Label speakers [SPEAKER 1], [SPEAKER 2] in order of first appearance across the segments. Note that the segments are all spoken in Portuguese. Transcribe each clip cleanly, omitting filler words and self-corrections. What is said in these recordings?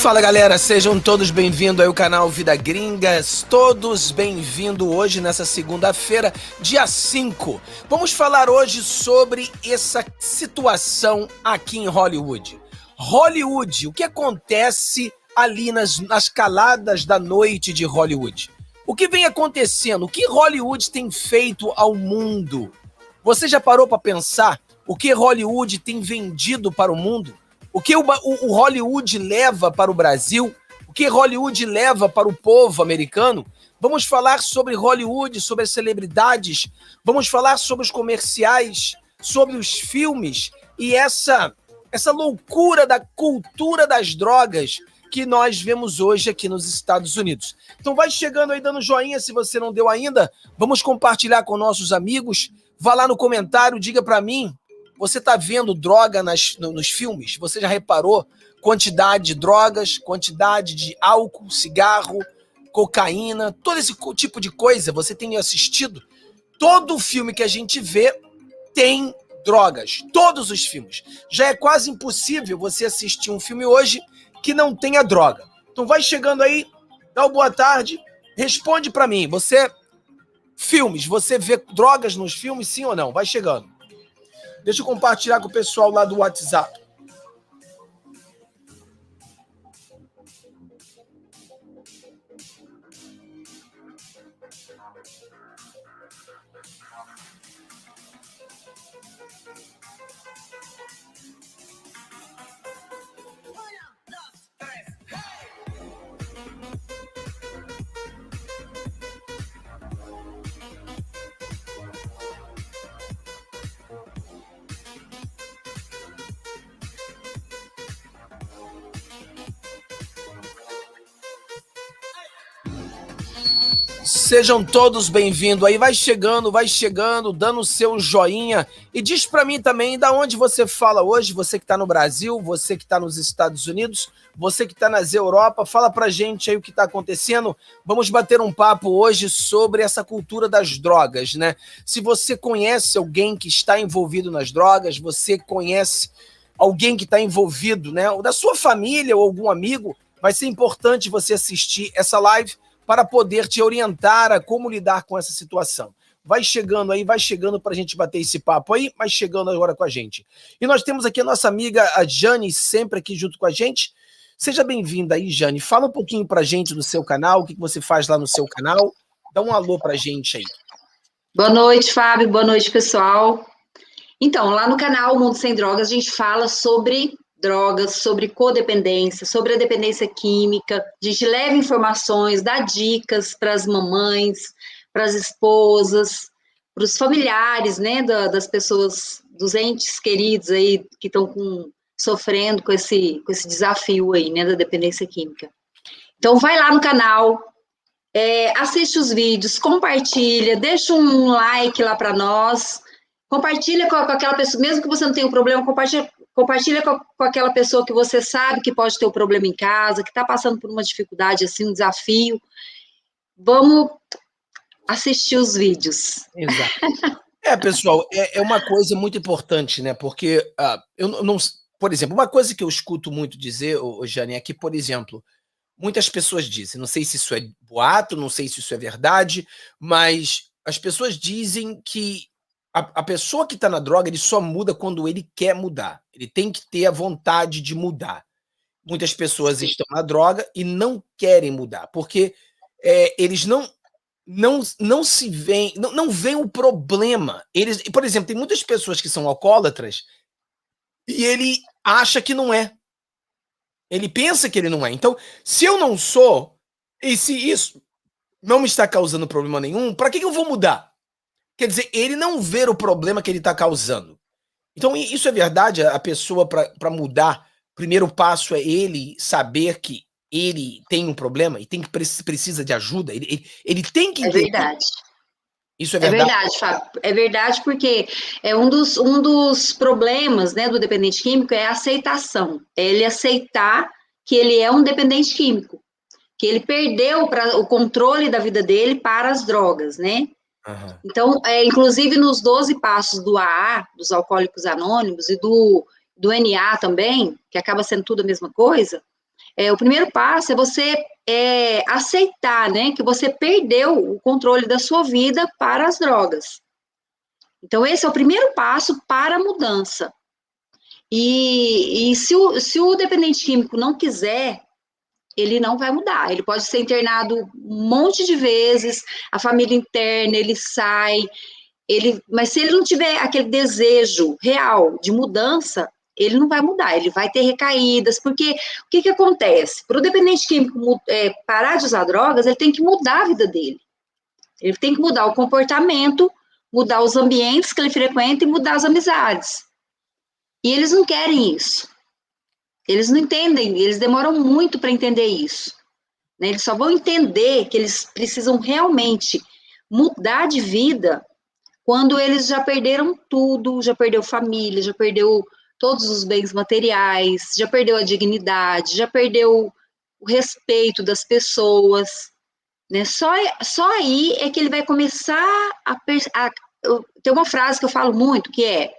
[SPEAKER 1] Fala galera, sejam todos bem-vindos ao canal Vida Gringas, todos bem-vindos hoje nessa segunda-feira, dia 5. Vamos falar hoje sobre essa situação aqui em Hollywood. Hollywood, o que acontece ali nas caladas da noite de Hollywood? O que vem acontecendo? O que Hollywood tem feito ao mundo? Você já parou para pensar o que Hollywood tem vendido para o mundo? O que o Hollywood leva para o Brasil? O que Hollywood leva para o povo americano? Vamos falar sobre Hollywood, sobre as celebridades, vamos falar sobre os comerciais, sobre os filmes e essa loucura da cultura das drogas que nós vemos hoje aqui nos Estados Unidos. Então vai chegando aí, dando joinha se você não deu ainda, vamos compartilhar com nossos amigos, vá lá no comentário, diga para mim, você tá vendo droga nos filmes? Você já reparou quantidade de drogas, quantidade de álcool, cigarro, cocaína, todo esse tipo de coisa? Você tem assistido? Todo filme que a gente vê tem drogas. Todos os filmes. Já é quase impossível você assistir um filme hoje que não tenha droga. Então vai chegando aí, dá uma boa tarde, responde para mim. Filmes, você vê drogas nos filmes, sim ou não? Vai chegando. Deixa eu compartilhar com o pessoal lá do WhatsApp. Sejam todos bem-vindos aí, vai chegando, dando o seu joinha e diz pra mim também da onde você fala hoje, você que tá no Brasil, você que tá nos Estados Unidos, você que tá nas Europa, fala pra gente aí o que tá acontecendo. Vamos bater um papo hoje sobre essa cultura das drogas, né? Se você conhece alguém que está envolvido nas drogas, você conhece alguém que está envolvido, né, da sua família ou algum amigo, vai ser importante você assistir essa live para poder te orientar a como lidar com essa situação. Vai chegando aí, vai chegando para a gente bater esse papo aí, vai chegando agora com a gente. E nós temos aqui a nossa amiga, a Jane, sempre aqui junto com a gente. Seja bem-vinda aí, Jane. Fala um pouquinho para a gente do seu canal, o que você faz lá no seu canal. Dá um alô para a gente aí.
[SPEAKER 2] Boa noite, Fábio. Boa noite, pessoal. Então, lá no canal Mundo Sem Drogas, a gente fala sobre drogas, sobre codependência, sobre a dependência química. A gente leva informações, dá dicas para as mamães, para as esposas, para os familiares, né, das pessoas, dos entes queridos aí que estão sofrendo com esse desafio aí, né, da dependência química. Então, vai lá no canal, assiste os vídeos, compartilha, deixa um like lá para nós, compartilha com aquela pessoa, mesmo que você não tenha um problema, compartilha com aquela pessoa que você sabe que pode ter um problema em casa, que está passando por uma dificuldade, assim, um desafio. Vamos assistir os vídeos.
[SPEAKER 1] Exato. Pessoal, é uma coisa muito importante, né? Porque, eu não, por exemplo, uma coisa que eu escuto muito dizer, Jane, é que, por exemplo, muitas pessoas dizem, não sei se isso é boato, não sei se isso é verdade, mas as pessoas dizem que a pessoa que está na droga, ele só muda quando ele quer mudar. Ele tem que ter a vontade de mudar. Muitas pessoas estão na droga e não querem mudar, porque eles não se veem, não veem o problema. Eles, por exemplo, tem muitas pessoas que são alcoólatras e ele acha que não é. Ele pensa que ele não é. Então, se eu não sou, e se isso não me está causando problema nenhum, para que eu vou mudar? Quer dizer, ele não vê o problema que ele está causando. Então, isso é verdade? A pessoa, para mudar, o primeiro passo é ele saber que ele tem um problema e precisa de ajuda. Ele tem que entender.
[SPEAKER 2] É verdade.
[SPEAKER 1] Isso é verdade?
[SPEAKER 2] É verdade, Fábio. É verdade porque um dos problemas, né, do dependente químico é a aceitação. É ele aceitar que ele é um dependente químico, que ele perdeu o controle da vida dele para as drogas, né? Uhum. Então, inclusive nos 12 passos do AA, dos Alcoólicos Anônimos, e do NA também, que acaba sendo tudo a mesma coisa, O primeiro passo é você aceitar, né, que você perdeu o controle da sua vida para as drogas. Então, esse é o primeiro passo para a mudança. E se o dependente químico não quiser, ele não vai mudar. Ele pode ser internado um monte de vezes, a família interna, ele sai, mas se ele não tiver aquele desejo real de mudança, ele não vai mudar, ele vai ter recaídas, porque o que acontece? Para o dependente químico parar de usar drogas, ele tem que mudar a vida dele. Ele tem que mudar o comportamento, mudar os ambientes que ele frequenta e mudar as amizades. E eles não querem isso. Eles não entendem, eles demoram muito para entender isso. Né? Eles só vão entender que eles precisam realmente mudar de vida quando eles já perderam tudo, já perdeu família, já perdeu todos os bens materiais, já perdeu a dignidade, já perdeu o respeito das pessoas, né? Só aí é que ele vai começar tem uma frase que eu falo muito, que é: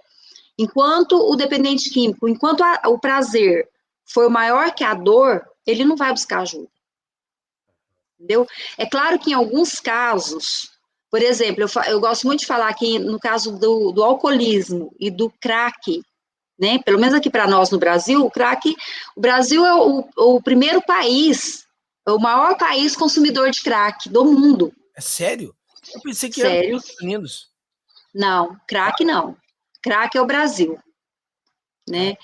[SPEAKER 2] enquanto o dependente químico, enquanto o prazer for maior que a dor, ele não vai buscar ajuda. Entendeu? É claro que em alguns casos, por exemplo, eu gosto muito de falar que no caso do alcoolismo e do crack, né, pelo menos aqui para nós no Brasil, o Brasil é o primeiro país, é o maior país consumidor de crack do mundo.
[SPEAKER 1] É sério? Eu pensei que era nos
[SPEAKER 2] Sério?
[SPEAKER 1] Estados Unidos.
[SPEAKER 2] Não, crack não. Crack é o Brasil, né?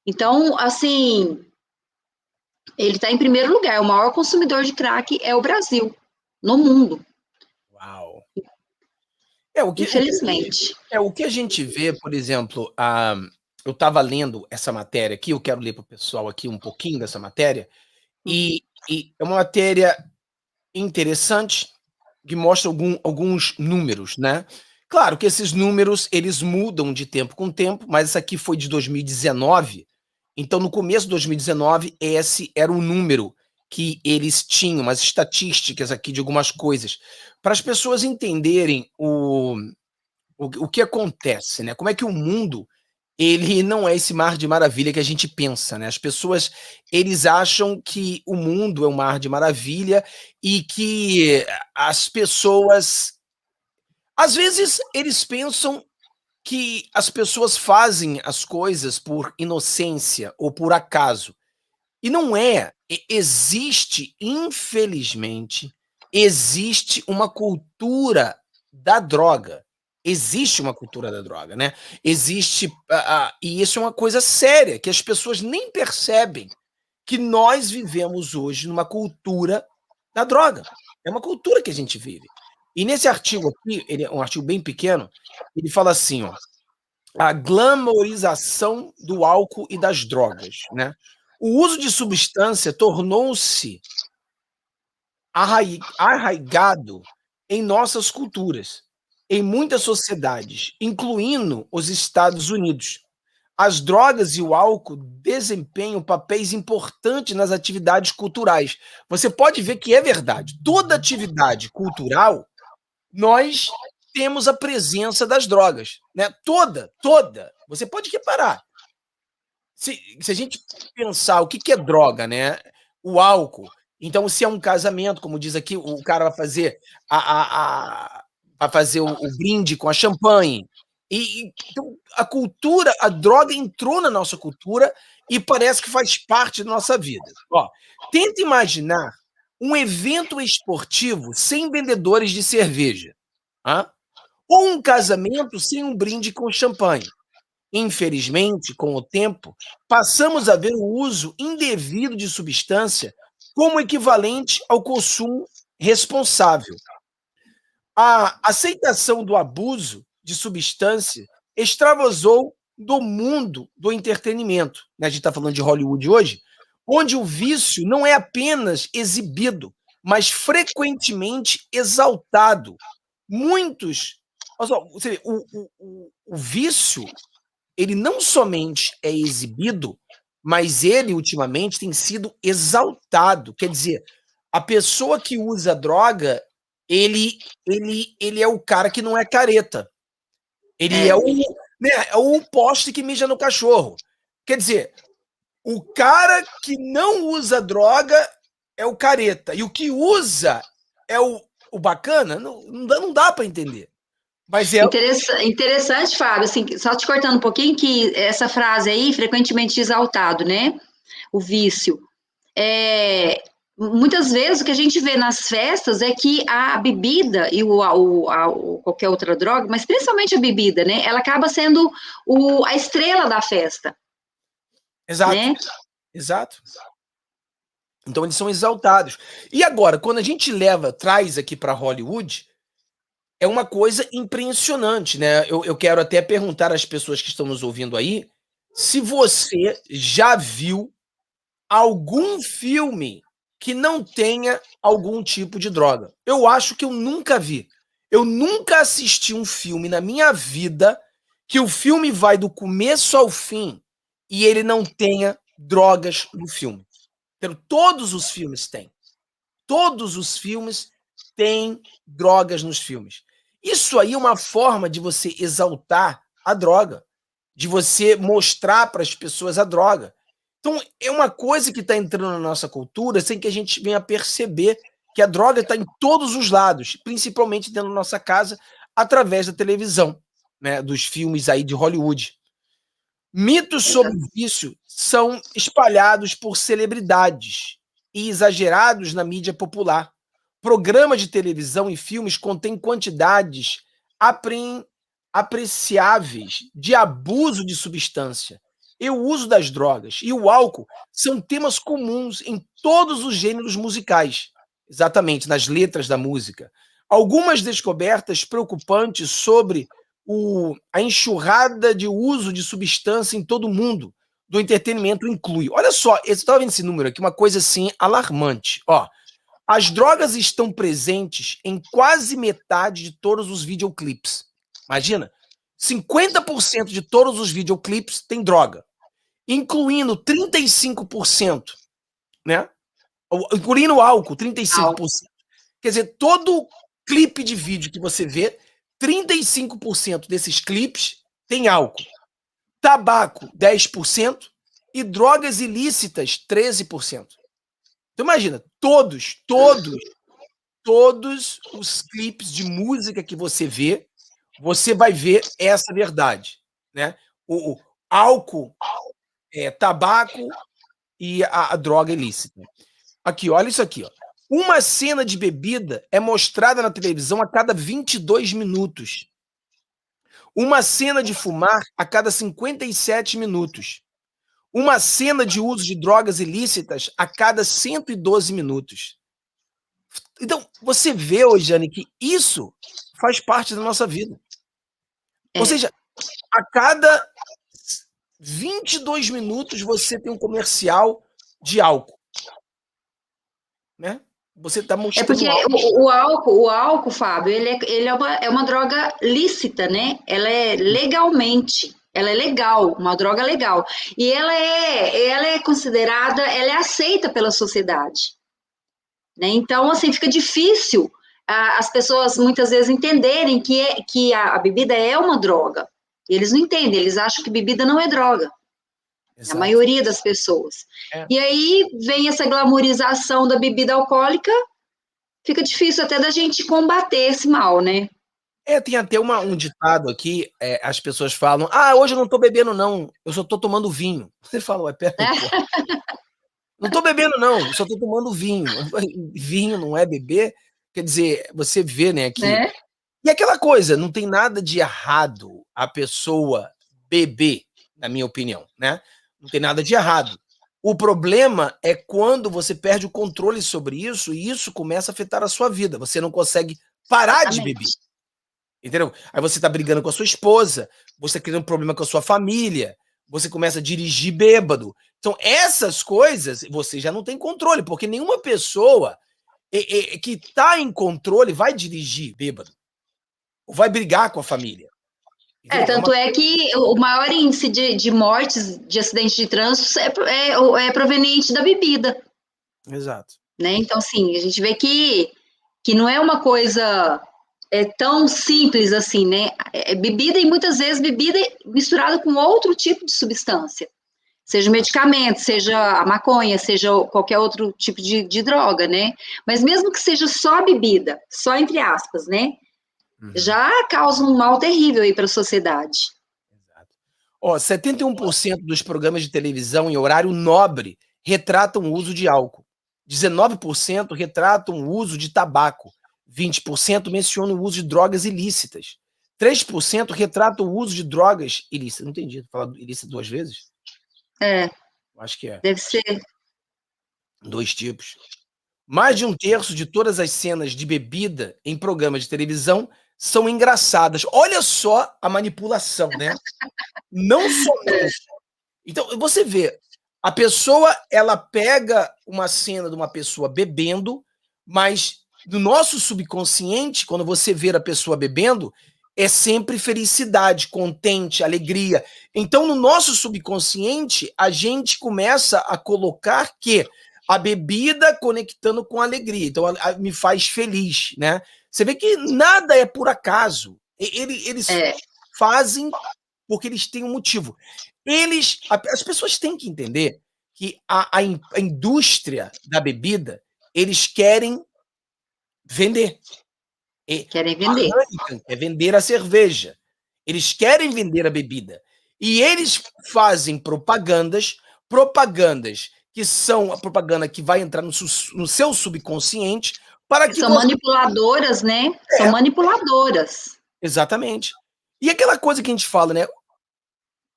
[SPEAKER 2] Então, assim, ele está em primeiro lugar, o maior consumidor de crack é o Brasil, no mundo.
[SPEAKER 1] Uau!
[SPEAKER 2] Infelizmente.
[SPEAKER 1] O que a gente vê, por exemplo, eu estava lendo essa matéria aqui, eu quero ler para o pessoal aqui um pouquinho dessa matéria, e é uma matéria interessante que mostra alguns números, né? Claro que esses números eles mudam de tempo com tempo, mas essa aqui foi de 2019, então no começo de 2019 esse era o número que eles tinham, umas estatísticas aqui de algumas coisas, para as pessoas entenderem o que acontece, né? Como é que o mundo ele não é esse mar de maravilha que a gente pensa, né? As pessoas, eles acham que o mundo é um mar de maravilha e que as pessoas, às vezes, eles pensam que as pessoas fazem as coisas por inocência ou por acaso. E não é. Existe, infelizmente, existe uma cultura da droga. Existe uma cultura da droga, né? Existe, e isso é uma coisa séria, que as pessoas nem percebem que nós vivemos hoje numa cultura da droga. É uma cultura que a gente vive. E nesse artigo aqui, ele é um artigo bem pequeno, ele fala assim, ó, a glamorização do álcool e das drogas, né? O uso de substância tornou-se arraigado em nossas culturas, em muitas sociedades, incluindo os Estados Unidos. As drogas e o álcool desempenham papéis importantes nas atividades culturais. Você pode ver que é verdade. Toda atividade cultural, nós temos a presença das drogas, né? Toda. Você pode reparar. Se a gente pensar o que é droga, né? O álcool. Então, se é um casamento, como diz aqui, o cara vai fazer vai fazer o brinde com a champanhe. Então, a cultura, a droga entrou na nossa cultura e parece que faz parte da nossa vida. Ó, tenta imaginar um evento esportivo sem vendedores de cerveja. Hã? Ou um casamento sem um brinde com champanhe. Infelizmente, com o tempo, passamos a ver o uso indevido de substância como equivalente ao consumo responsável. A aceitação do abuso de substância extravasou do mundo do entretenimento. A gente está falando de Hollywood hoje, onde o vício não é apenas exibido, mas frequentemente exaltado. Muitos. Você vê, o vício ele não somente é exibido, mas ele ultimamente tem sido exaltado. Quer dizer, a pessoa que usa droga, ele é o cara que não é careta. Ele é o poste que mija no cachorro. Quer dizer, O cara que não usa droga é o careta. E o que usa é o bacana? Não dá para entender. Mas é.
[SPEAKER 2] Interessante, Fábio, assim, só te cortando um pouquinho, que essa frase aí, frequentemente exaltado, né? O vício. Muitas vezes o que a gente vê nas festas é que a bebida e qualquer outra droga, mas principalmente a bebida, né? Ela acaba sendo a estrela da festa.
[SPEAKER 1] Exato,
[SPEAKER 2] né?
[SPEAKER 1] Exato. Então eles são exaltados. E agora, quando a gente traz aqui para Hollywood, é uma coisa impressionante, né? Eu quero até perguntar às pessoas que estão nos ouvindo aí se você já viu algum filme que não tenha algum tipo de droga. Eu acho que eu nunca vi. Eu nunca assisti um filme na minha vida que o filme vai do começo ao fim e ele não tenha drogas no filme. Todos os filmes têm. Todos os filmes têm drogas nos filmes. Isso aí é uma forma de você exaltar a droga, de você mostrar para as pessoas a droga. Então, é uma coisa que está entrando na nossa cultura sem que a gente venha perceber que a droga está em todos os lados, principalmente dentro da nossa casa, através da televisão, né, dos filmes aí de Hollywood. Mitos sobre o vício são espalhados por celebridades e exagerados na mídia popular. Programas de televisão e filmes contêm quantidades apreciáveis de abuso de substância e o uso das drogas e o álcool são temas comuns em todos os gêneros musicais, exatamente, nas letras da música. Algumas descobertas preocupantes sobre a enxurrada de uso de substância em todo o mundo do entretenimento inclui. Olha só, você estava vendo esse número aqui, uma coisa assim alarmante. Ó, as drogas estão presentes em quase metade de todos os videoclipes. Imagina, 50% de todos os videoclipes tem droga, incluindo 35%, né? Incluindo álcool, 35%. Quer dizer, todo clipe de vídeo que você vê, 35% desses clipes tem álcool. Tabaco, 10%. E drogas ilícitas, 13%. Então imagina, todos os clipes de música que você vê, você vai ver essa verdade, né? O álcool, tabaco e a droga ilícita. Aqui, olha isso aqui, ó. Uma cena de bebida é mostrada na televisão a cada 22 minutos. Uma cena de fumar a cada 57 minutos. Uma cena de uso de drogas ilícitas a cada 112 minutos. Então, você vê, Jane, que isso faz parte da nossa vida. Ou seja, a cada 22 minutos você tem um comercial de álcool. Né? Você está mostrando.
[SPEAKER 2] É porque o álcool, Fábio, ele é uma droga lícita, né? Ela é legalmente. Ela é legal, uma droga legal. E ela é considerada, ela é aceita pela sociedade. Né? Então, assim, fica difícil as pessoas muitas vezes entenderem que a bebida é uma droga. E eles não entendem, eles acham que bebida não é droga. Exato. A maioria das pessoas. E aí vem essa glamorização da bebida alcoólica, fica difícil até da gente combater esse mal, né?
[SPEAKER 1] Tem até um ditado aqui, as pessoas falam, hoje eu não tô bebendo não, eu só tô tomando vinho. Você fala, pera aí, pô. Não tô bebendo não, eu só tô tomando vinho. Vinho não é beber? Quer dizer, você vê, né, que... E aquela coisa, não tem nada de errado a pessoa beber, na minha opinião, né? Não tem nada de errado. O problema é quando você perde o controle sobre isso e isso começa a afetar a sua vida. Você não consegue parar de beber. Entendeu? Aí você tá brigando com a sua esposa, você tá criando um problema com a sua família, você começa a dirigir bêbado. Então, essas coisas você já não tem controle, porque nenhuma pessoa que tá em controle vai dirigir bêbado. Ou vai brigar com a família.
[SPEAKER 2] Tanto é que o maior índice de mortes de acidentes de trânsito é proveniente da bebida.
[SPEAKER 1] Exato.
[SPEAKER 2] Né? Então, assim, a gente vê que não é uma coisa tão simples assim, né? Bebida e muitas vezes bebida misturada com outro tipo de substância. Seja medicamento, seja a maconha, seja qualquer outro tipo de droga, né? Mas mesmo que seja só a bebida, só entre aspas, né? Já causa um mal terrível aí para a sociedade.
[SPEAKER 1] Exato. Ó, 71% dos programas de televisão em horário nobre retratam o uso de álcool. 19% retratam o uso de tabaco. 20% mencionam o uso de drogas ilícitas. 3% retratam o uso de drogas ilícitas. Não entendi. Falar ilícita 2 vezes?
[SPEAKER 2] É,
[SPEAKER 1] Acho que é.
[SPEAKER 2] deve ser.
[SPEAKER 1] 2 tipos. Mais de 1/3 de todas as cenas de bebida em programas de televisão são engraçadas. Olha só a manipulação, né? Não somente. Então, você vê, a pessoa, ela pega uma cena de uma pessoa bebendo, mas no nosso subconsciente, quando você vê a pessoa bebendo, é sempre felicidade, contente, alegria. Então, no nosso subconsciente, a gente começa a colocar que a bebida conectando com a alegria. Então, me faz feliz, né? Você vê que nada é por acaso. Eles fazem porque eles têm um motivo. As pessoas têm que entender que a indústria da bebida, eles querem vender.
[SPEAKER 2] Querem vender.
[SPEAKER 1] A Heineken quer vender a cerveja. Eles querem vender a bebida. E eles fazem propagandas que são a propaganda que vai entrar no seu subconsciente para que
[SPEAKER 2] São
[SPEAKER 1] você...
[SPEAKER 2] manipuladoras, né? São manipuladoras.
[SPEAKER 1] Exatamente. E aquela coisa que a gente fala, né?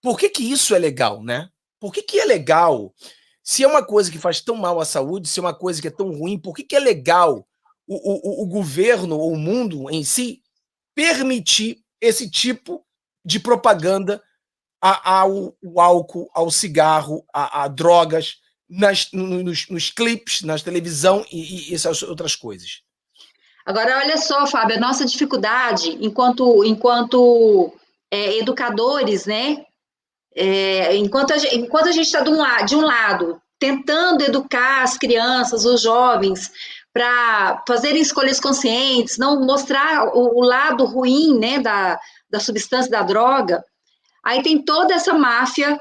[SPEAKER 1] Por que isso é legal, né? Por que é legal? Se é uma coisa que faz tão mal à saúde, se é uma coisa que é tão ruim, por que é legal o governo ou o mundo em si permitir esse tipo de propaganda ao álcool, ao cigarro, a drogas, nos clipes, na televisão e essas outras coisas?
[SPEAKER 2] Agora, olha só, Fábio, a nossa dificuldade enquanto educadores, né? Enquanto a gente está de um lado tentando educar as crianças, os jovens, para fazerem escolhas conscientes, não mostrar o lado ruim, né, da substância, da droga, aí tem toda essa máfia,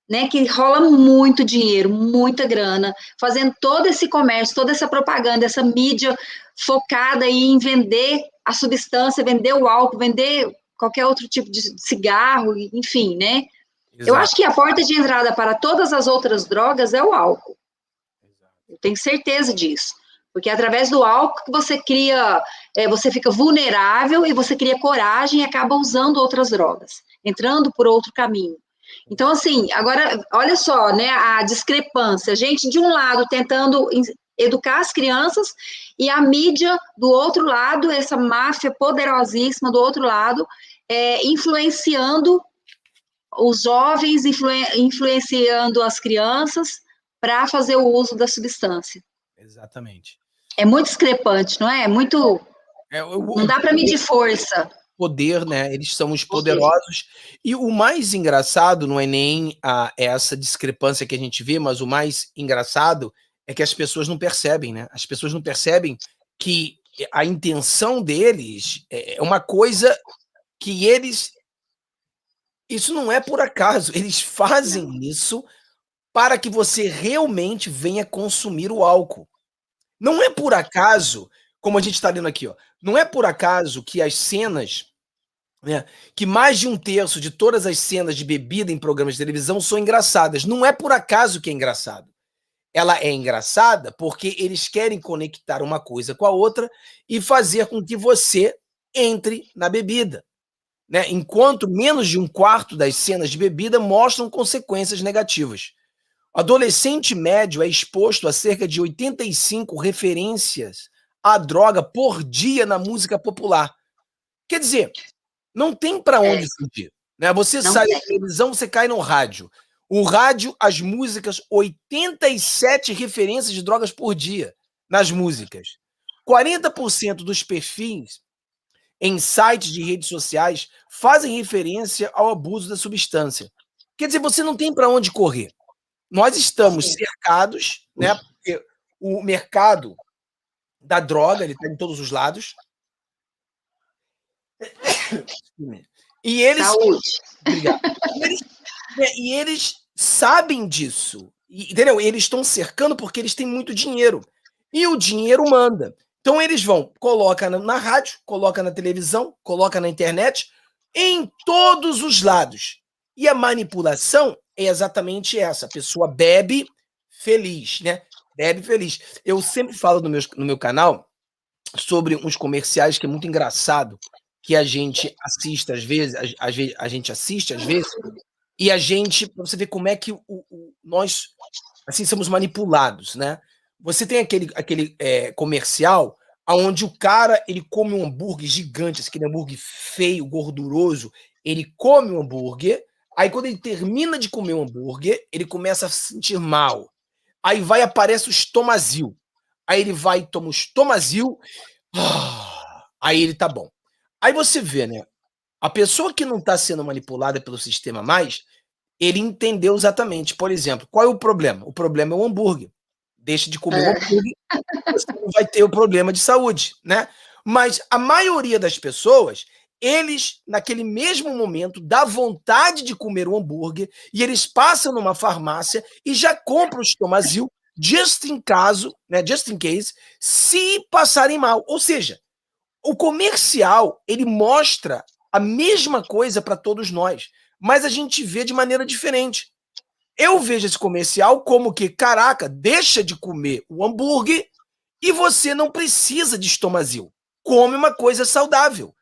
[SPEAKER 2] né, que rola muito dinheiro, muita grana, fazendo todo esse comércio, toda essa propaganda, essa mídia focada em vender a substância, vender o álcool, vender qualquer outro tipo de cigarro, enfim, né? Eu
[SPEAKER 1] Exato.
[SPEAKER 2] acho que a porta de entrada para todas as outras drogas é o álcool. Eu tenho certeza disso. Porque é através do álcool que você cria, você fica vulnerável e você cria coragem e acaba usando outras drogas, entrando por outro caminho. Então, assim, agora, olha só, né, a discrepância. A gente, de um lado, tentando educar as crianças e a mídia, do outro lado, essa máfia poderosíssima, do outro lado, influenciando os jovens, influenciando as crianças para fazer o uso da substância.
[SPEAKER 1] Exatamente.
[SPEAKER 2] É muito discrepante, não é? Muito. Não dá para medir força.
[SPEAKER 1] Poder, né? Eles são os poderosos. E o mais engraçado não é nem essa discrepância que a gente vê, mas o mais engraçado é que as pessoas não percebem, né? As pessoas não percebem que a intenção deles é uma coisa que eles... Isso não é por acaso. Eles fazem isso para que você realmente venha consumir o álcool. Não é por acaso, como a gente está lendo aqui, ó, não é por acaso que as cenas, né, que mais de 1/3 de todas as cenas de bebida em programas de televisão são engraçadas. Não é por acaso que é engraçado. Ela é engraçada porque eles querem conectar uma coisa com a outra e fazer com que você entre na bebida, né? Enquanto menos de 1/4 das cenas de bebida mostram consequências negativas. O adolescente médio é exposto a cerca de 85 referências à droga por dia na música popular. Quer dizer, não tem para onde fugir, né? Você sai da televisão, você cai no rádio. O rádio, as músicas, 87 referências de drogas por dia nas músicas. 40% dos perfis em sites de redes sociais fazem referência ao abuso da substância. Quer dizer, você não tem para onde correr. Nós estamos cercados, né? Porque o mercado da droga, ele está em todos os lados. E eles...
[SPEAKER 2] Saúde.
[SPEAKER 1] Obrigado. E eles sabem disso. Entendeu? Eles estão cercando porque eles têm muito dinheiro. E o dinheiro manda. Então eles vão, coloca na rádio, coloca na televisão, coloca na internet, em todos os lados. E a manipulação é exatamente essa. A pessoa bebe feliz, né? Bebe feliz. Eu sempre falo no meu canal sobre uns comerciais que é muito engraçado, que a gente assiste às vezes, a gente assiste às vezes, e a gente, pra você ver como é que nós, assim, somos manipulados, né? Você tem aquele comercial onde o cara, ele come um hambúrguer gigante, aquele hambúrguer feio, gorduroso, ele come o hambúrguer, aí quando ele termina de comer o hambúrguer, ele começa a se sentir mal. Aí vai, aparece o Estomazil. Aí ele vai e toma o Estomazil, aí ele tá bom. Aí você vê, né? A pessoa que não está sendo manipulada pelo sistema mais, ele entendeu exatamente. Por exemplo, qual é o problema? O problema é o hambúrguer. Deixa de comer o hambúrguer, você não vai ter o problema de saúde, né? Mas a maioria das pessoas, eles, naquele mesmo momento, dá vontade de comer o hambúrguer e eles passam numa farmácia e já compram o Estomazil, just in caso, né? Just in case, se passarem mal. Ou seja, o comercial, ele mostra a mesma coisa para todos nós, mas a gente vê de maneira diferente. Eu vejo esse comercial como que, caraca, deixa de comer o hambúrguer e você não precisa de Estomazil. Come uma coisa saudável.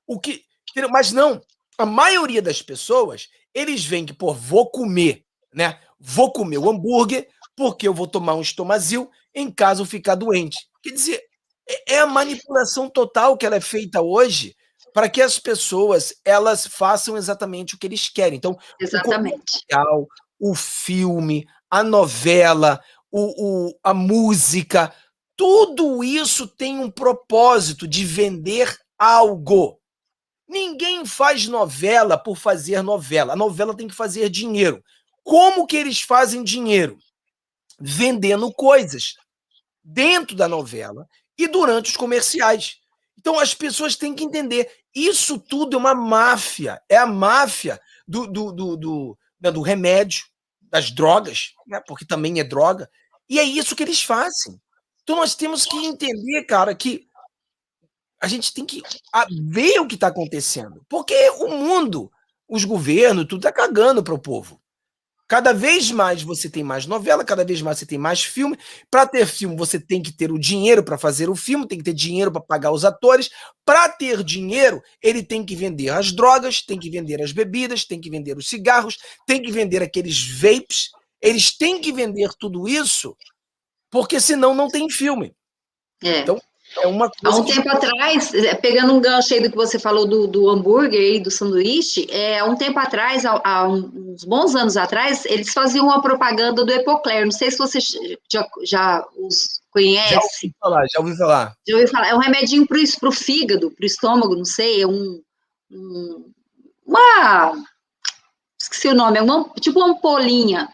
[SPEAKER 1] O que, mas não, a maioria das pessoas, eles veem que, pô, vou comer, né? Vou comer o hambúrguer porque eu vou tomar um Estomazil em caso eu ficar doente. Quer dizer, é a manipulação total que ela é feita hoje para que as pessoas elas façam exatamente o que eles querem. Então, o
[SPEAKER 2] Exatamente.
[SPEAKER 1] comercial, o filme, a novela, a música, tudo isso tem um propósito de vender algo. Ninguém faz novela por fazer novela. A novela tem que fazer dinheiro. Como que eles fazem dinheiro? Vendendo coisas dentro da novela e durante os comerciais. Então as pessoas têm que entender, isso tudo é uma máfia, é a máfia do remédio, das drogas, né? Porque também é droga, e é isso que eles fazem. Então nós temos que entender, cara, que a gente tem que ver o que está acontecendo, porque o mundo, os governos, tudo está cagando para o povo. Cada vez mais você tem mais novela, cada vez mais você tem mais filme. Para ter filme, você tem que ter o dinheiro para fazer o filme, tem que ter dinheiro para pagar os atores. Para ter dinheiro, ele tem que vender as drogas, tem que vender as bebidas, tem que vender os cigarros, tem que vender aqueles vapes. Eles têm que vender tudo isso, porque senão não tem filme.
[SPEAKER 2] É.
[SPEAKER 1] Então, é uma
[SPEAKER 2] Há
[SPEAKER 1] coisa
[SPEAKER 2] um tempo atrás, pegando um gancho aí do que você falou do hambúrguer e do sanduíche, há um tempo atrás, há uns bons anos atrás, eles faziam uma propaganda do Epocler. Não sei se você já os conhece.
[SPEAKER 1] Já ouvi falar, já ouvi falar.
[SPEAKER 2] Já ouvi falar. É um remedinho para o fígado, para o estômago, não sei, uma... Esqueci o nome, tipo uma ampolinha.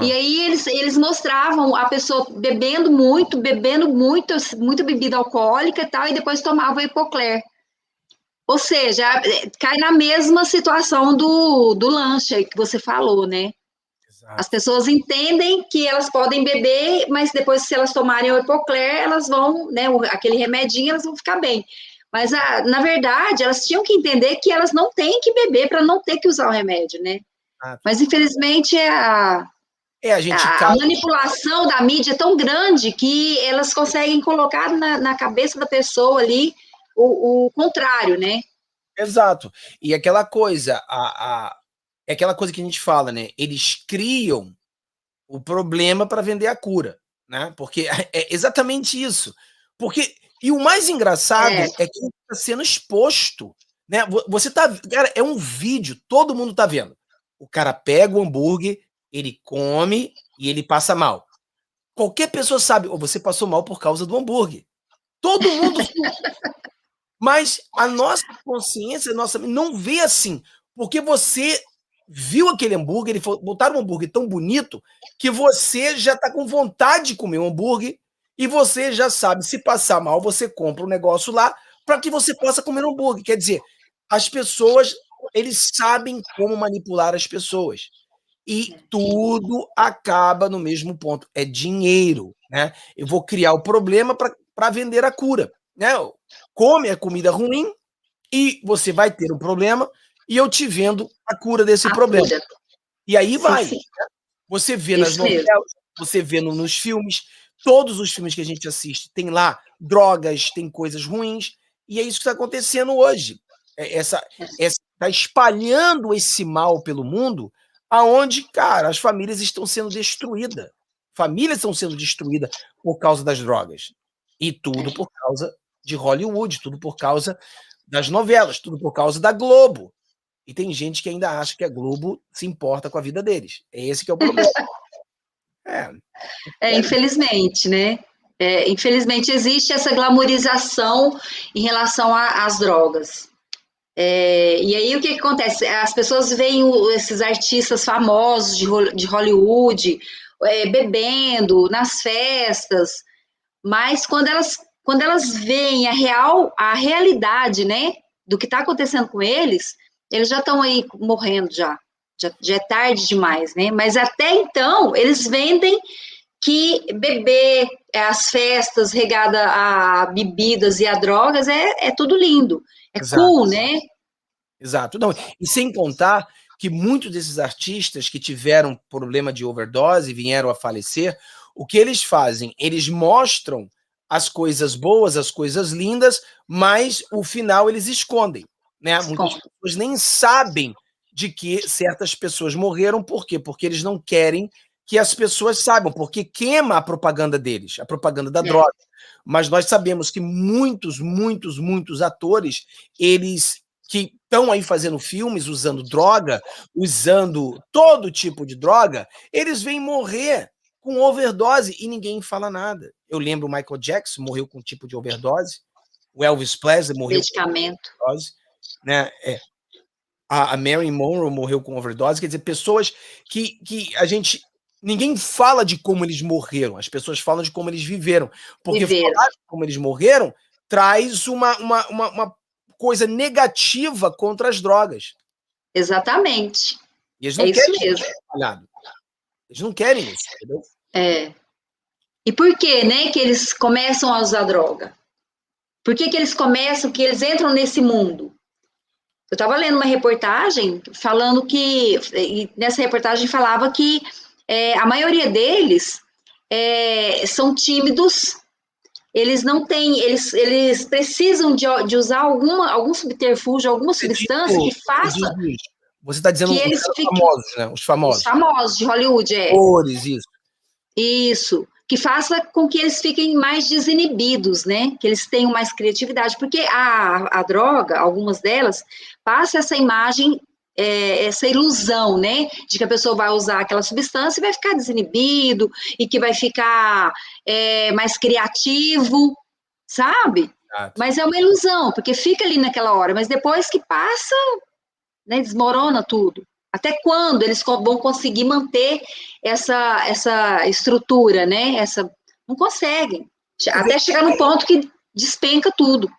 [SPEAKER 2] E aí eles mostravam a pessoa bebendo muita bebida alcoólica e tal, e depois tomava o Epocler. Ou seja, cai na mesma situação do lanche aí que você falou, né? Exato. As pessoas entendem que elas podem beber, mas depois, se elas tomarem o Epocler, elas vão, né? Aquele remedinho, elas vão ficar bem. Mas, na verdade, elas tinham que entender que elas não têm que beber para não ter que usar o remédio, né? Mas, infelizmente, a manipulação da mídia é tão grande que elas conseguem colocar na cabeça da pessoa ali o contrário, né?
[SPEAKER 1] Exato. E aquela coisa, é aquela coisa que a gente fala, né? Eles criam o problema para vender a cura, né? Porque é exatamente isso. E o mais engraçado é que está sendo exposto, né? Você tá, cara, é um vídeo, todo mundo tá vendo. O cara pega o hambúrguer, ele come e ele passa mal. Qualquer pessoa sabe, ou você passou mal por causa do hambúrguer. Todo mundo. Mas a nossa consciência, não vê assim, porque você viu aquele hambúrguer, botaram um hambúrguer tão bonito que você já está com vontade de comer um hambúrguer e você já sabe, se passar mal, você compra um negócio lá para que você possa comer um hambúrguer. Quer dizer, as pessoas, eles sabem como manipular as pessoas. E tudo acaba no mesmo ponto. É dinheiro, né? Eu vou criar o problema para vender a cura, né? Come a comida ruim e você vai ter um problema e eu te vendo a cura desse problema.
[SPEAKER 2] Cura.
[SPEAKER 1] E aí
[SPEAKER 2] Sim,
[SPEAKER 1] vai.
[SPEAKER 2] sim.
[SPEAKER 1] Você vê nas
[SPEAKER 2] Isso mesmo.
[SPEAKER 1] novelas, você vê nos filmes, todos os filmes que a gente assiste tem lá drogas, tem coisas ruins, e é isso que está acontecendo hoje. Tá espalhando esse mal pelo mundo, aonde, cara, as famílias estão sendo destruídas. Famílias estão sendo destruídas por causa das drogas. E tudo por causa de Hollywood, tudo por causa das novelas, tudo por causa da Globo. E tem gente que ainda acha que a Globo se importa com a vida deles. É esse que é o problema.
[SPEAKER 2] Infelizmente, né? Infelizmente existe essa glamorização em relação às drogas. E aí o que acontece? As pessoas veem esses artistas famosos de Hollywood bebendo nas festas, mas quando elas veem a realidade, né, do que está acontecendo com eles já estão aí morrendo já é tarde demais, né? Mas até então eles vendem que beber as festas regada a bebidas e a drogas é tudo lindo,
[SPEAKER 1] Exato.
[SPEAKER 2] Cool, né?
[SPEAKER 1] Exato. Não, e sem contar que muitos desses artistas que tiveram problema de overdose e vieram a falecer, o que eles fazem? Eles mostram as coisas boas, as coisas lindas, mas o final eles escondem, né? Muitas pessoas nem sabem de que certas pessoas morreram, por quê? Porque eles não querem que as pessoas saibam, porque queima a propaganda deles, a propaganda da droga. Mas nós sabemos que muitos atores, eles que estão aí fazendo filmes usando droga, usando todo tipo de droga, eles vêm morrer com overdose e ninguém fala nada. Eu lembro o Michael Jackson morreu com um tipo de overdose, o Elvis Presley morreu
[SPEAKER 2] medicamento.
[SPEAKER 1] com overdose, né? A Marilyn Monroe morreu com overdose, quer dizer, pessoas que ninguém fala de como eles morreram, as pessoas falam de como eles viveram, porque falar de como eles morreram traz uma coisa negativa contra as drogas.
[SPEAKER 2] Exatamente.
[SPEAKER 1] E eles não querem isso mesmo. Eles não querem isso, entendeu?
[SPEAKER 2] E por que, né, que eles começam a usar droga? Por que eles entram nesse mundo? Eu estava lendo uma reportagem falando que, e nessa reportagem falava que a maioria deles são tímidos, eles não têm, eles precisam de usar algum subterfúgio, alguma substância que faça.
[SPEAKER 1] Você está dizendo
[SPEAKER 2] que
[SPEAKER 1] os famosos, né? Os famosos.
[SPEAKER 2] Os famosos de Hollywood,
[SPEAKER 1] Cores, isso.
[SPEAKER 2] Isso. Que faça com que eles fiquem mais desinibidos, né? Que eles tenham mais criatividade. Porque a droga, algumas delas, passa essa imagem, essa ilusão, né? De que a pessoa vai usar aquela substância e vai ficar desinibido, e que vai ficar mais criativo, sabe?
[SPEAKER 1] Exato.
[SPEAKER 2] Mas é uma ilusão, porque fica ali naquela hora, mas depois que passa, né, desmorona tudo. Até quando eles vão conseguir manter essa estrutura, né? Não conseguem. Até chegar no ponto que despenca tudo.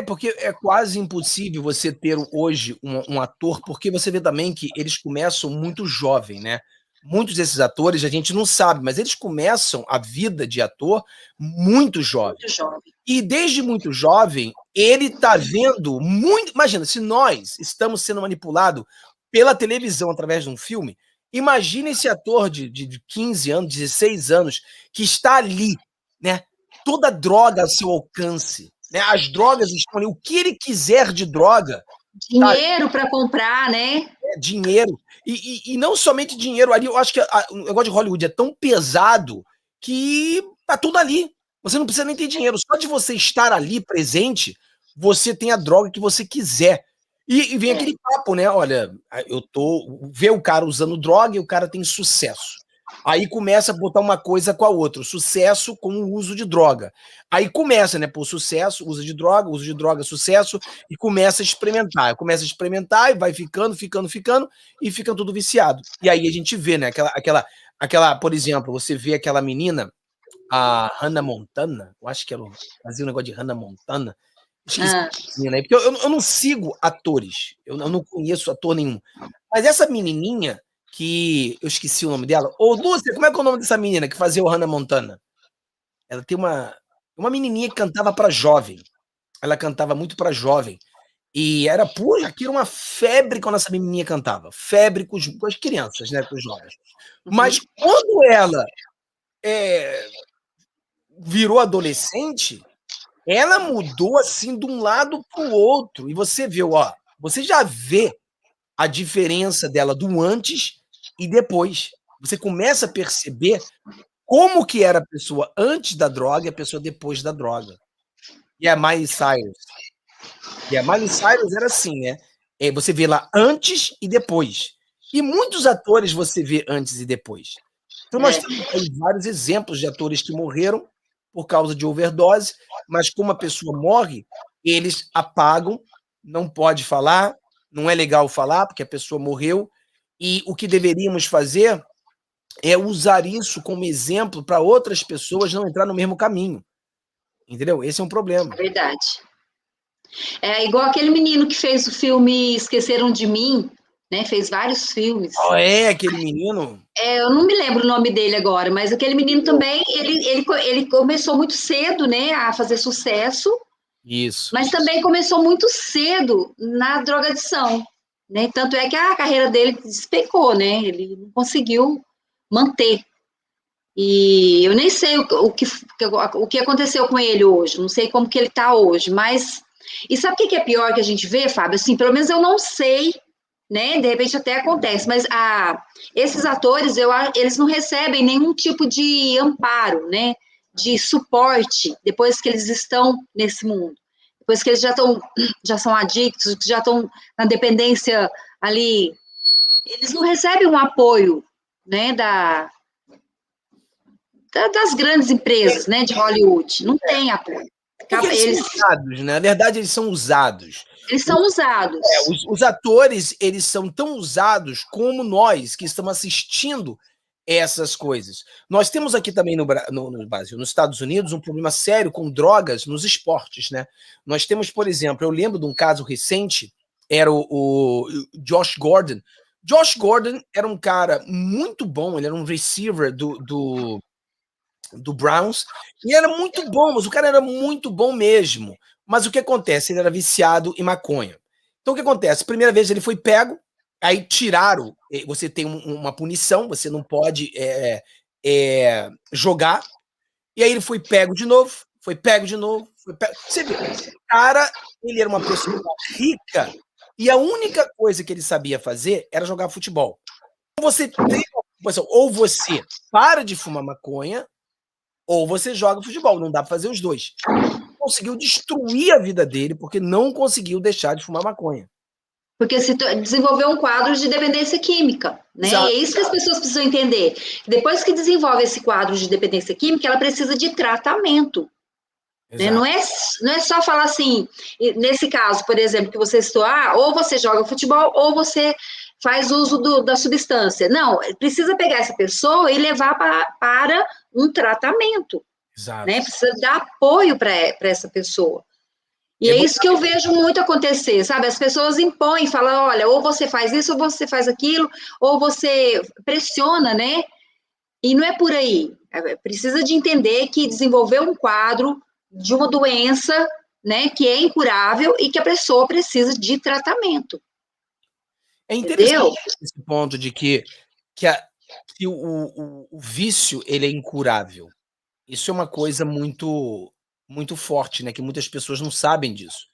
[SPEAKER 1] Porque é quase impossível você ter hoje um ator, porque você vê também que eles começam muito jovem, né? Muitos desses atores a gente não sabe, mas eles começam a vida de ator muito jovem.
[SPEAKER 2] Muito jovem.
[SPEAKER 1] E desde muito jovem, ele tá vendo muito. Imagina, se nós estamos sendo manipulados pela televisão através de um filme, imagina esse ator de 15 anos, 16 anos, que está ali, né? Toda droga ao seu alcance. Né? As drogas estão ali, o que ele quiser de droga.
[SPEAKER 2] Dinheiro para comprar, né?
[SPEAKER 1] Dinheiro. E não somente dinheiro ali, eu acho que o negócio de Hollywood é tão pesado que tá tudo ali. Você não precisa nem ter dinheiro. Só de você estar ali presente, você tem a droga que você quiser. E vem aquele papo, né? Olha, vê o cara usando droga e o cara tem sucesso. Aí começa a botar uma coisa com a outra, sucesso com o uso de droga. Aí começa, né, por sucesso, uso de droga, sucesso, e começa a experimentar. Começa a experimentar e vai ficando, e fica tudo viciado. E aí a gente vê, né, aquela, por exemplo, você vê aquela menina, a Hannah Montana, eu acho que ela fazia um negócio de Hannah Montana, esqueci, né? Porque eu não sigo atores, eu não conheço ator nenhum. Mas essa menininha que eu esqueci o nome dela. Ô, Lúcia, como é que é o nome dessa menina que fazia o Hannah Montana? Ela tem uma menininha que cantava para jovem. Ela cantava muito para jovem. E era, puxa, aquilo era uma febre quando essa menininha cantava. Febre com as crianças, né, com os jovens. Mas quando ela virou adolescente, ela mudou assim de um lado para o outro. E você viu, ó, você já vê a diferença dela do antes e depois. Você começa a perceber como que era a pessoa antes da droga e a pessoa depois da droga. E a Miley Cyrus. E a Miley Cyrus era assim, né? Você vê lá antes e depois. E muitos atores você vê antes e depois. Então nós temos aí vários exemplos de atores que morreram por causa de overdose, mas como a pessoa morre, eles apagam, não pode falar, não é legal falar, porque a pessoa morreu, e o que deveríamos fazer é usar isso como exemplo para outras pessoas não entrar no mesmo caminho. Entendeu? Esse é um problema.
[SPEAKER 2] É verdade. É igual aquele menino que fez o filme Esqueceram de Mim, né? Fez vários filmes.
[SPEAKER 1] Oh, é, aquele menino?
[SPEAKER 2] Eu não me lembro o nome dele agora, mas aquele menino também, ele começou muito cedo, né, a fazer sucesso.
[SPEAKER 1] Isso.
[SPEAKER 2] Mas também começou muito cedo na drogadição, né? Tanto é que a carreira dele despencou, né? Ele não conseguiu manter. E eu nem sei o que aconteceu com ele hoje, não sei como que ele está hoje, mas... E sabe o que é pior que a gente vê, Fábio? Assim, pelo menos eu não sei, né? De repente até acontece, mas esses atores, eles não recebem nenhum tipo de amparo, né? De suporte, depois que eles estão nesse mundo. Depois que eles já são adictos, já estão na dependência ali, eles não recebem um apoio, né, das grandes empresas, né, de Hollywood. Não tem apoio.
[SPEAKER 1] Porque eles são usados, né? Na verdade, eles são usados.
[SPEAKER 2] Eles são usados.
[SPEAKER 1] Os atores, eles são tão usados como nós, que estamos assistindo essas coisas. Nós temos aqui também no Brasil, nos Estados Unidos, um problema sério com drogas nos esportes, né? Nós temos, por exemplo, eu lembro de um caso recente, era o Josh Gordon. Josh Gordon era um cara muito bom, ele era um receiver do Browns, e era muito bom, mas o cara era muito bom mesmo. Mas o que acontece? Ele era viciado em maconha. Então o que acontece? Primeira vez ele foi pego, aí tiraram, você tem uma punição, você não pode jogar, e aí ele foi pego de novo, foi pego de novo, foi pego. Você vê, o cara, ele era uma pessoa rica, e a única coisa que ele sabia fazer era jogar futebol. Então você tem uma opção, ou você para de fumar maconha, ou você joga futebol, não dá para fazer os dois. Conseguiu destruir a vida dele porque não conseguiu deixar de fumar maconha.
[SPEAKER 2] Porque se desenvolveu um quadro de dependência química, né?
[SPEAKER 1] Exato.
[SPEAKER 2] E é isso que as pessoas precisam entender. Depois que desenvolve esse quadro de dependência química, ela precisa de tratamento. Né? Não é só falar assim, nesse caso, por exemplo, que você citou, ou você joga futebol, ou você faz uso da substância. Não, precisa pegar essa pessoa e levar para um tratamento.
[SPEAKER 1] Exato.
[SPEAKER 2] Né? Precisa dar apoio para essa pessoa. E é isso que eu vejo muito acontecer, sabe? As pessoas impõem, falam, olha, ou você faz isso, ou você faz aquilo, ou você pressiona, né? E não é por aí. Precisa de entender que desenvolver um quadro de uma doença, né, que é incurável e que a pessoa precisa de tratamento.
[SPEAKER 1] É interessante esse ponto de que o vício ele é incurável. Isso é uma coisa muito muito forte, né? Que muitas pessoas não sabem disso.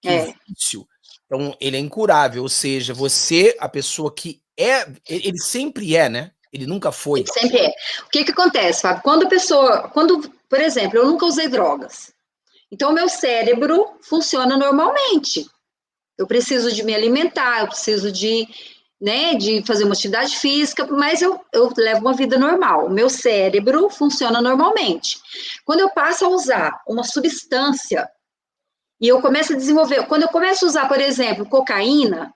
[SPEAKER 1] Que o vício, então, ele é incurável, ou seja, você, a pessoa que ele sempre é, né? Ele nunca foi.
[SPEAKER 2] Ele sempre é. O que acontece, Fábio? Por exemplo, eu nunca usei drogas. Então, o meu cérebro funciona normalmente. Eu preciso de me alimentar, eu preciso de fazer uma atividade física, mas eu levo uma vida normal. O meu cérebro funciona normalmente. Quando eu passo a usar uma substância e eu começo a desenvolver, quando eu começo a usar, por exemplo, cocaína,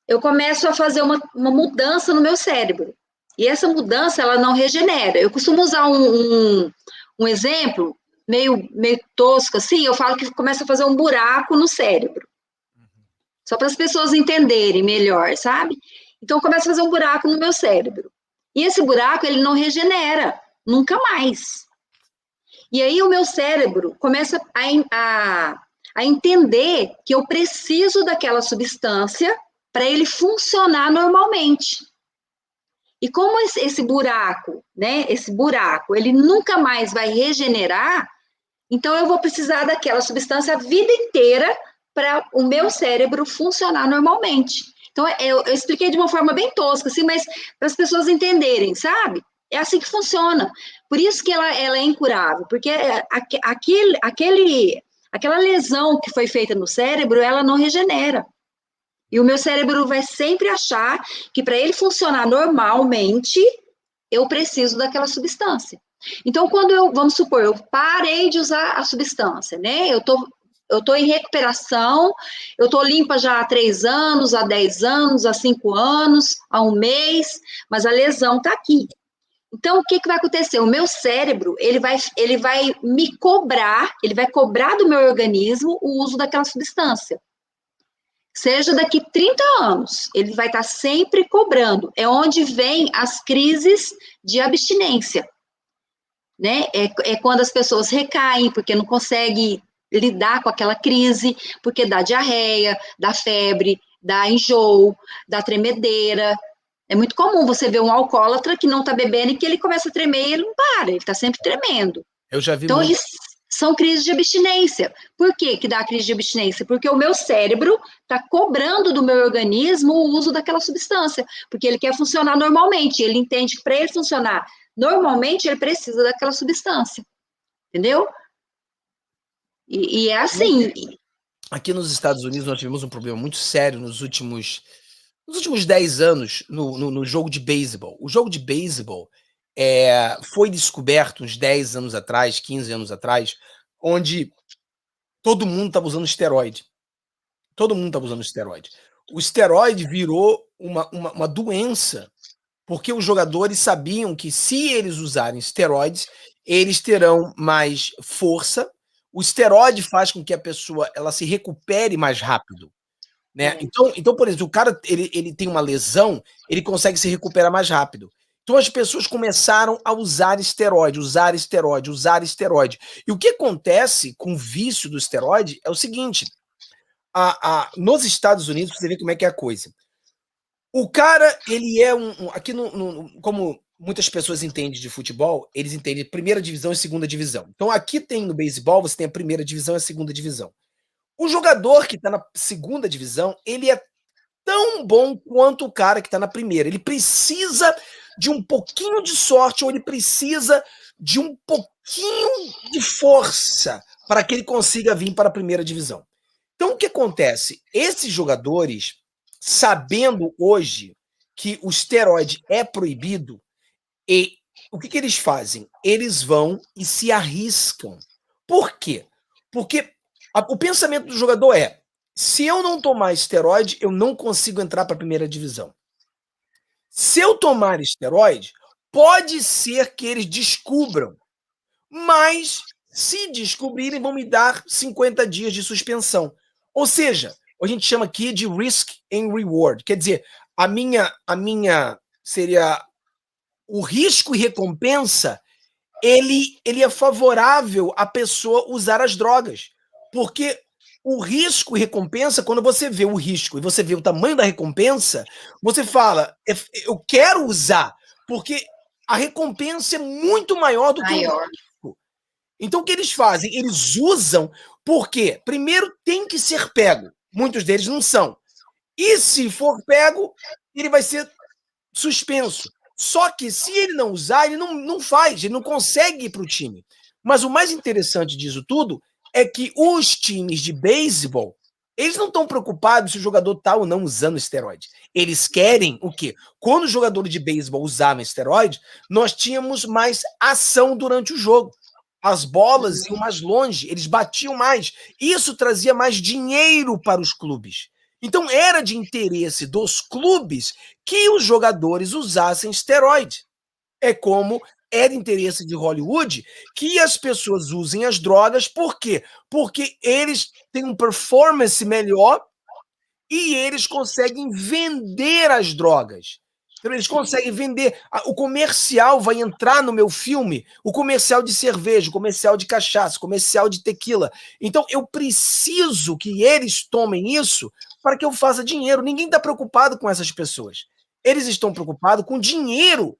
[SPEAKER 2] eu começo a fazer uma mudança no meu cérebro. E essa mudança, ela não regenera. Eu costumo usar um exemplo meio tosco, assim, eu falo que começa a fazer um buraco no cérebro. Só para as pessoas entenderem melhor, sabe? Então começa a fazer um buraco no meu cérebro. E esse buraco, ele não regenera, nunca mais. E aí o meu cérebro começa a entender que eu preciso daquela substância para ele funcionar normalmente. E como esse buraco, né, ele nunca mais vai regenerar, então eu vou precisar daquela substância a vida inteira para o meu cérebro funcionar normalmente. Então, eu expliquei de uma forma bem tosca, assim, mas para as pessoas entenderem, sabe? É assim que funciona. Por isso que ela é incurável, porque aquela lesão que foi feita no cérebro, ela não regenera. E o meu cérebro vai sempre achar que para ele funcionar normalmente, eu preciso daquela substância. Então, vamos supor, eu parei de usar a substância, né? Eu tô em recuperação, eu tô limpa já há 3 anos, há 10 anos, há 5 anos, há 1 mês, mas a lesão tá aqui. Então, o que vai acontecer? O meu cérebro, ele vai me cobrar, ele vai cobrar do meu organismo o uso daquela substância. Seja daqui 30 anos, ele vai estar sempre cobrando. É onde vem as crises de abstinência, né? É quando as pessoas recaem, porque não conseguem lidar com aquela crise, porque dá diarreia, dá febre, dá enjoo, dá tremedeira. É muito comum você ver um alcoólatra que não está bebendo e que ele começa a tremer e ele não para, ele está sempre tremendo.
[SPEAKER 1] Eu já vi
[SPEAKER 2] Então,
[SPEAKER 1] muito.
[SPEAKER 2] são crises de abstinência. Por que dá crise de abstinência? Porque o meu cérebro está cobrando do meu organismo o uso daquela substância, porque ele quer funcionar normalmente. Ele entende que para ele funcionar normalmente, ele precisa daquela substância. Entendeu? E é assim.
[SPEAKER 1] Aqui nos Estados Unidos, nós tivemos um problema muito sério nos últimos 10 anos no jogo de beisebol. O jogo de beisebol foi descoberto uns 10 anos atrás, 15 anos atrás, onde todo mundo estava usando esteroide. Todo mundo estava usando esteroide. O esteroide virou uma doença, porque os jogadores sabiam que se eles usarem esteroides, eles terão mais força. O esteroide faz com que a pessoa ela se recupere mais rápido. Né? Então, por exemplo, o cara ele tem uma lesão, ele consegue se recuperar mais rápido. Então as pessoas começaram a usar esteroide, usar esteroide, usar esteroide. E o que acontece com o vício do esteroide é o seguinte: nos Estados Unidos, você vê como é que é a coisa. O cara, ele é aqui como muitas pessoas entendem de futebol, eles entendem primeira divisão e segunda divisão. Então aqui tem no beisebol, você tem a primeira divisão e a segunda divisão. O jogador que está na segunda divisão, ele é tão bom quanto o cara que está na primeira. Ele precisa de um pouquinho de sorte ou ele precisa de um pouquinho de força para que ele consiga vir para a primeira divisão. Então, o que acontece? Esses jogadores, sabendo hoje que o esteroide é proibido, e o que eles fazem? Eles vão e se arriscam. Por quê? Porque o pensamento do jogador é: se eu não tomar esteroide, eu não consigo entrar para a primeira divisão. Se eu tomar esteroide, pode ser que eles descubram, mas se descobrirem, vão me dar 50 dias de suspensão. Ou seja, a gente chama aqui de risk and reward. Quer dizer, a minha seria o risco e recompensa, ele é favorável à pessoa usar as drogas. Porque o risco e recompensa, quando você vê o risco e você vê o tamanho da recompensa, você fala, eu quero usar, porque a recompensa é muito maior do que o risco. Então, o que eles fazem? Eles usam porque, primeiro, tem que ser pego. Muitos deles não são. E se for pego, ele vai ser suspenso. Só que se ele não usar, ele não faz, ele não consegue ir para o time. Mas o mais interessante disso tudo é que os times de beisebol, eles não estão preocupados se o jogador está ou não usando esteroide. Eles querem o quê? Quando os jogadores de beisebol usavam esteroide, nós tínhamos mais ação durante o jogo. As bolas iam mais longe, eles batiam mais. Isso trazia mais dinheiro para os clubes. Então era de interesse dos clubes que os jogadores usassem esteroide. É como era interesse de Hollywood que as pessoas usem as drogas. Por quê? Porque eles têm um performance melhor e eles conseguem vender as drogas. Então, eles conseguem vender. O comercial vai entrar no meu filme, o comercial de cerveja, o comercial de cachaça, o comercial de tequila. Então, eu preciso que eles tomem isso para que eu faça dinheiro. Ninguém está preocupado com essas pessoas. Eles estão preocupados com o dinheiro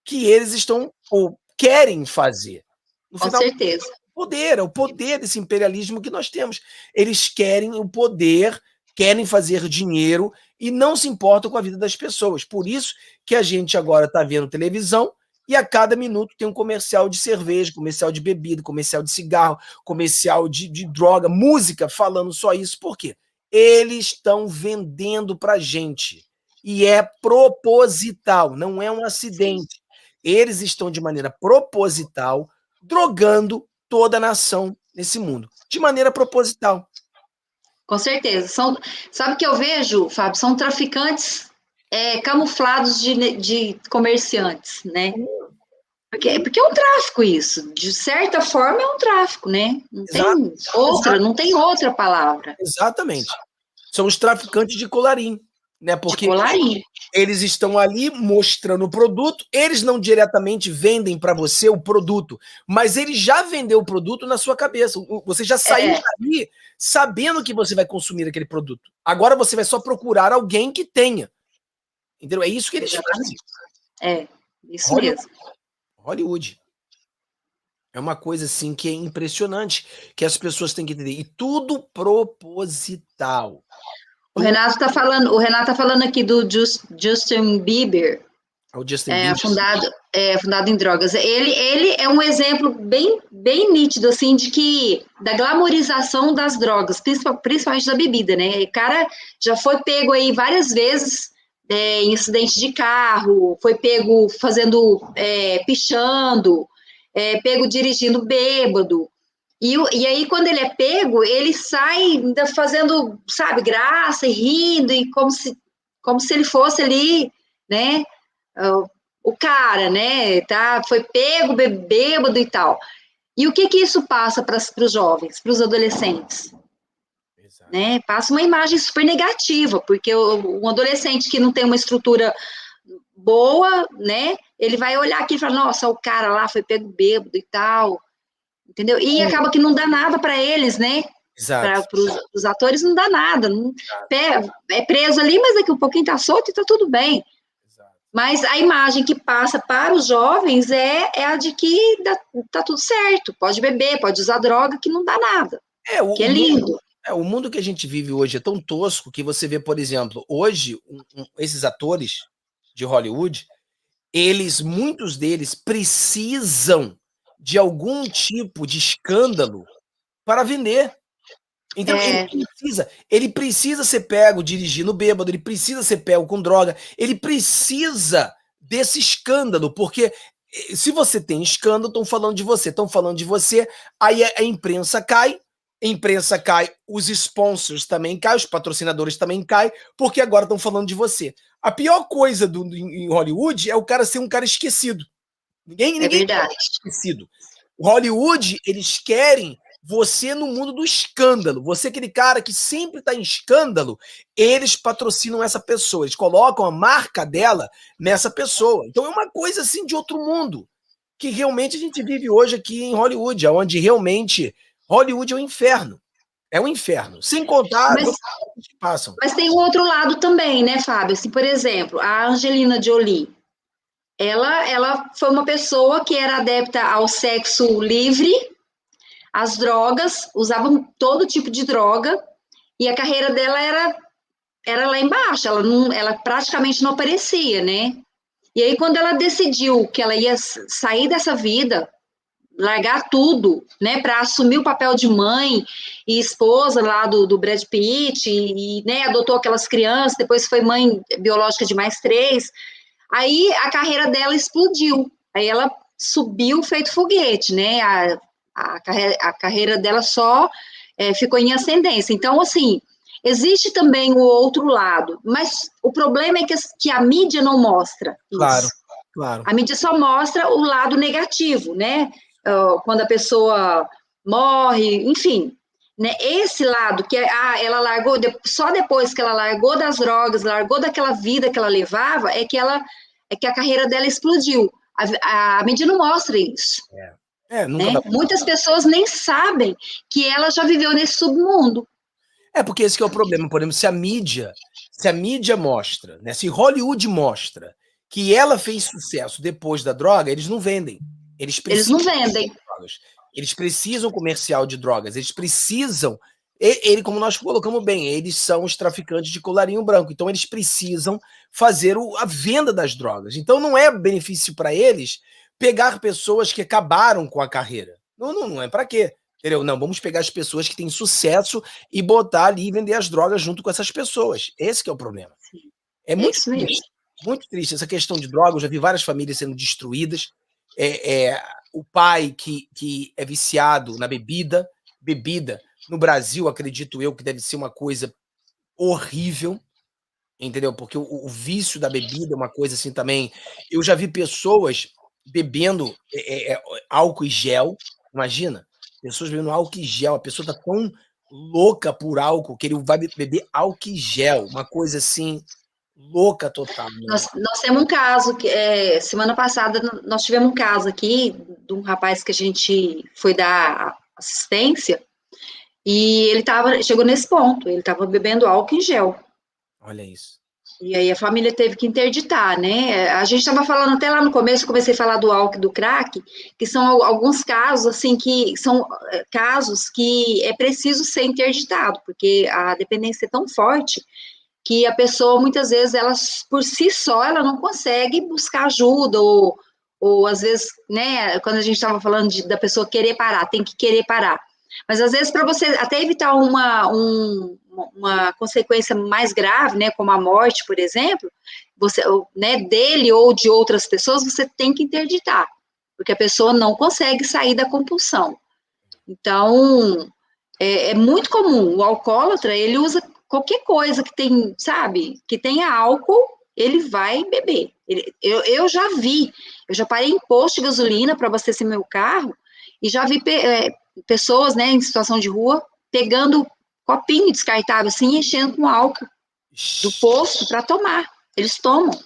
[SPEAKER 1] que eles estão ou querem fazer. No
[SPEAKER 2] Com
[SPEAKER 1] final,
[SPEAKER 2] certeza.
[SPEAKER 1] é o poder desse imperialismo que nós temos. Eles querem o poder, querem fazer dinheiro e não se importam com a vida das pessoas. Por isso que a gente agora está vendo televisão e a cada minuto tem um comercial de cerveja, comercial de bebida, comercial de cigarro, comercial de droga, música falando só isso. Por quê? Eles estão vendendo para a gente. E é proposital, não é um acidente. Eles estão de maneira proposital drogando toda a nação nesse mundo, de maneira proposital.
[SPEAKER 2] Com certeza. Sabe o que eu vejo, Fábio? São traficantes camuflados de comerciantes, né? Porque é um tráfico isso. De certa forma, é um tráfico, né? Não tem outra palavra.
[SPEAKER 1] Exatamente. São os traficantes de colarim, né? Porque
[SPEAKER 2] de colarim.
[SPEAKER 1] Eles estão ali mostrando o produto, eles não diretamente vendem para você o produto, mas ele já vendeu o produto na sua cabeça. Você já saiu dali sabendo que você vai consumir aquele produto. Agora você vai só procurar alguém que tenha. Entendeu? É isso que eles fazem.
[SPEAKER 2] É, isso mesmo.
[SPEAKER 1] Hollywood. É uma coisa assim que é impressionante, que as pessoas têm que entender. E tudo proposital.
[SPEAKER 2] O Renato tá falando aqui do Justin Bieber.
[SPEAKER 1] O Justin Bieber.
[SPEAKER 2] Fundado em drogas. Ele é um exemplo bem, bem nítido, assim, da glamorização das drogas, principalmente da bebida, né? O cara já foi pego aí várias vezes em acidente de carro, foi pego pichando, pego dirigindo bêbado. E aí, quando ele é pego, ele sai ainda fazendo, sabe, graça e rindo, e como se ele fosse ali, né, o cara, né, foi pego, bêbado e tal. E o que isso passa para os jovens, para os adolescentes? Né? Passa uma imagem super negativa, porque um adolescente que não tem uma estrutura boa, né, ele vai olhar aqui e falar, nossa, o cara lá foi pego bêbado e tal, entendeu? E acaba que não dá nada para eles, né? Para os atores não dá nada. É preso ali, mas daqui um pouquinho tá solto e tá tudo bem. Exato. Mas a imagem que passa para os jovens é a de que tá tudo certo. Pode beber, pode usar droga, que não dá nada. Que é lindo.
[SPEAKER 1] O mundo que a gente vive hoje é tão tosco que você vê, por exemplo, hoje, esses atores de Hollywood, muitos deles precisam de algum tipo de escândalo para vender. Então, ele precisa ser pego dirigindo bêbado, ele precisa ser pego com droga, ele precisa desse escândalo, porque se você tem escândalo, estão falando de você, aí a imprensa cai, os sponsors também caem, os patrocinadores também caem, porque agora estão falando de você. A pior coisa em Hollywood é o cara ser um cara esquecido. Ninguém é esquecido. O Hollywood, eles querem você no mundo do escândalo. Você aquele cara que sempre está em escândalo, eles patrocinam essa pessoa. Eles colocam a marca dela nessa pessoa. Então é uma coisa assim de outro mundo, que realmente a gente vive hoje aqui em Hollywood, onde realmente Hollywood é um inferno. É um inferno. Sem contar
[SPEAKER 2] que passam. Mas tem o outro lado também, né, Fábio? Assim, por exemplo, a Angelina Jolie. Ela foi uma pessoa que era adepta ao sexo livre, às drogas, usava todo tipo de droga, e a carreira dela era lá embaixo, ela praticamente não aparecia, né? E aí, quando ela decidiu que ela ia sair dessa vida, largar tudo, né, para assumir o papel de mãe e esposa lá do Brad Pitt, e né, adotou aquelas crianças, depois foi mãe biológica de mais 3, aí a carreira dela explodiu, aí ela subiu feito foguete, né, a carreira dela só ficou em ascendência. Então, assim, existe também o outro lado, mas o problema é que a mídia não mostra isso.
[SPEAKER 1] Claro.
[SPEAKER 2] A mídia só mostra o lado negativo, né, quando a pessoa morre, enfim. né? Esse lado que ela largou, só depois que ela largou das drogas, largou daquela vida que ela levava, é que a carreira dela explodiu. A mídia não mostra isso.
[SPEAKER 1] Nunca
[SPEAKER 2] Né?
[SPEAKER 1] vai.
[SPEAKER 2] Muitas pessoas nem sabem que ela já viveu nesse submundo.
[SPEAKER 1] Porque esse que é o problema, por exemplo, se a mídia mostra, né, se Hollywood mostra que ela fez sucesso depois da droga, eles não vendem. Eles
[SPEAKER 2] Eles
[SPEAKER 1] precisam
[SPEAKER 2] não vendem.
[SPEAKER 1] de drogas. Eles precisam comercial de drogas. Eles precisam. Como nós colocamos bem, eles são os traficantes de colarinho branco. Então, eles precisam fazer a venda das drogas. Então, não é benefício para eles pegar pessoas que acabaram com a carreira. Não é para quê? Entendeu? Não, vamos pegar as pessoas que têm sucesso e botar ali e vender as drogas junto com essas pessoas. Esse que é o problema. É
[SPEAKER 2] É
[SPEAKER 1] muito
[SPEAKER 2] isso mesmo.
[SPEAKER 1] triste, muito triste. Essa questão de drogas, eu já vi várias famílias sendo destruídas. O pai que é viciado na bebida, no Brasil, acredito eu, que deve ser uma coisa horrível, entendeu? Porque o vício da bebida é uma coisa assim também. Eu já vi pessoas bebendo álcool e gel, imagina, pessoas bebendo álcool e gel, a pessoa tá tão louca por álcool que ele vai beber álcool e gel, uma coisa assim, louca total.
[SPEAKER 2] Nós temos um caso, semana passada nós tivemos um caso aqui de um rapaz que a gente foi dar assistência e ele chegou nesse ponto, ele estava bebendo álcool em gel.
[SPEAKER 1] Olha isso.
[SPEAKER 2] E aí a família teve que interditar, né? A gente estava falando até lá no começo, comecei a falar do álcool e do crack, que são alguns casos, assim, que são casos que é preciso ser interditado, porque a dependência é tão forte que a pessoa, muitas vezes, ela, por si só, ela não consegue buscar ajuda, ou às vezes, né, quando a gente estava falando da pessoa querer parar, tem que querer parar. Mas às vezes, para você até evitar uma consequência mais grave, né, como a morte, por exemplo, você, né, dele ou de outras pessoas, você tem que interditar, porque a pessoa não consegue sair da compulsão. Então, é muito comum, o alcoólatra, ele usa qualquer coisa que tem, sabe, que tenha álcool, ele vai beber. Eu já vi, eu já parei em posto de gasolina para abastecer meu carro, e já vi pessoas, né, em situação de rua, pegando copinho descartável, assim, enchendo com álcool do posto para tomar. Eles tomam.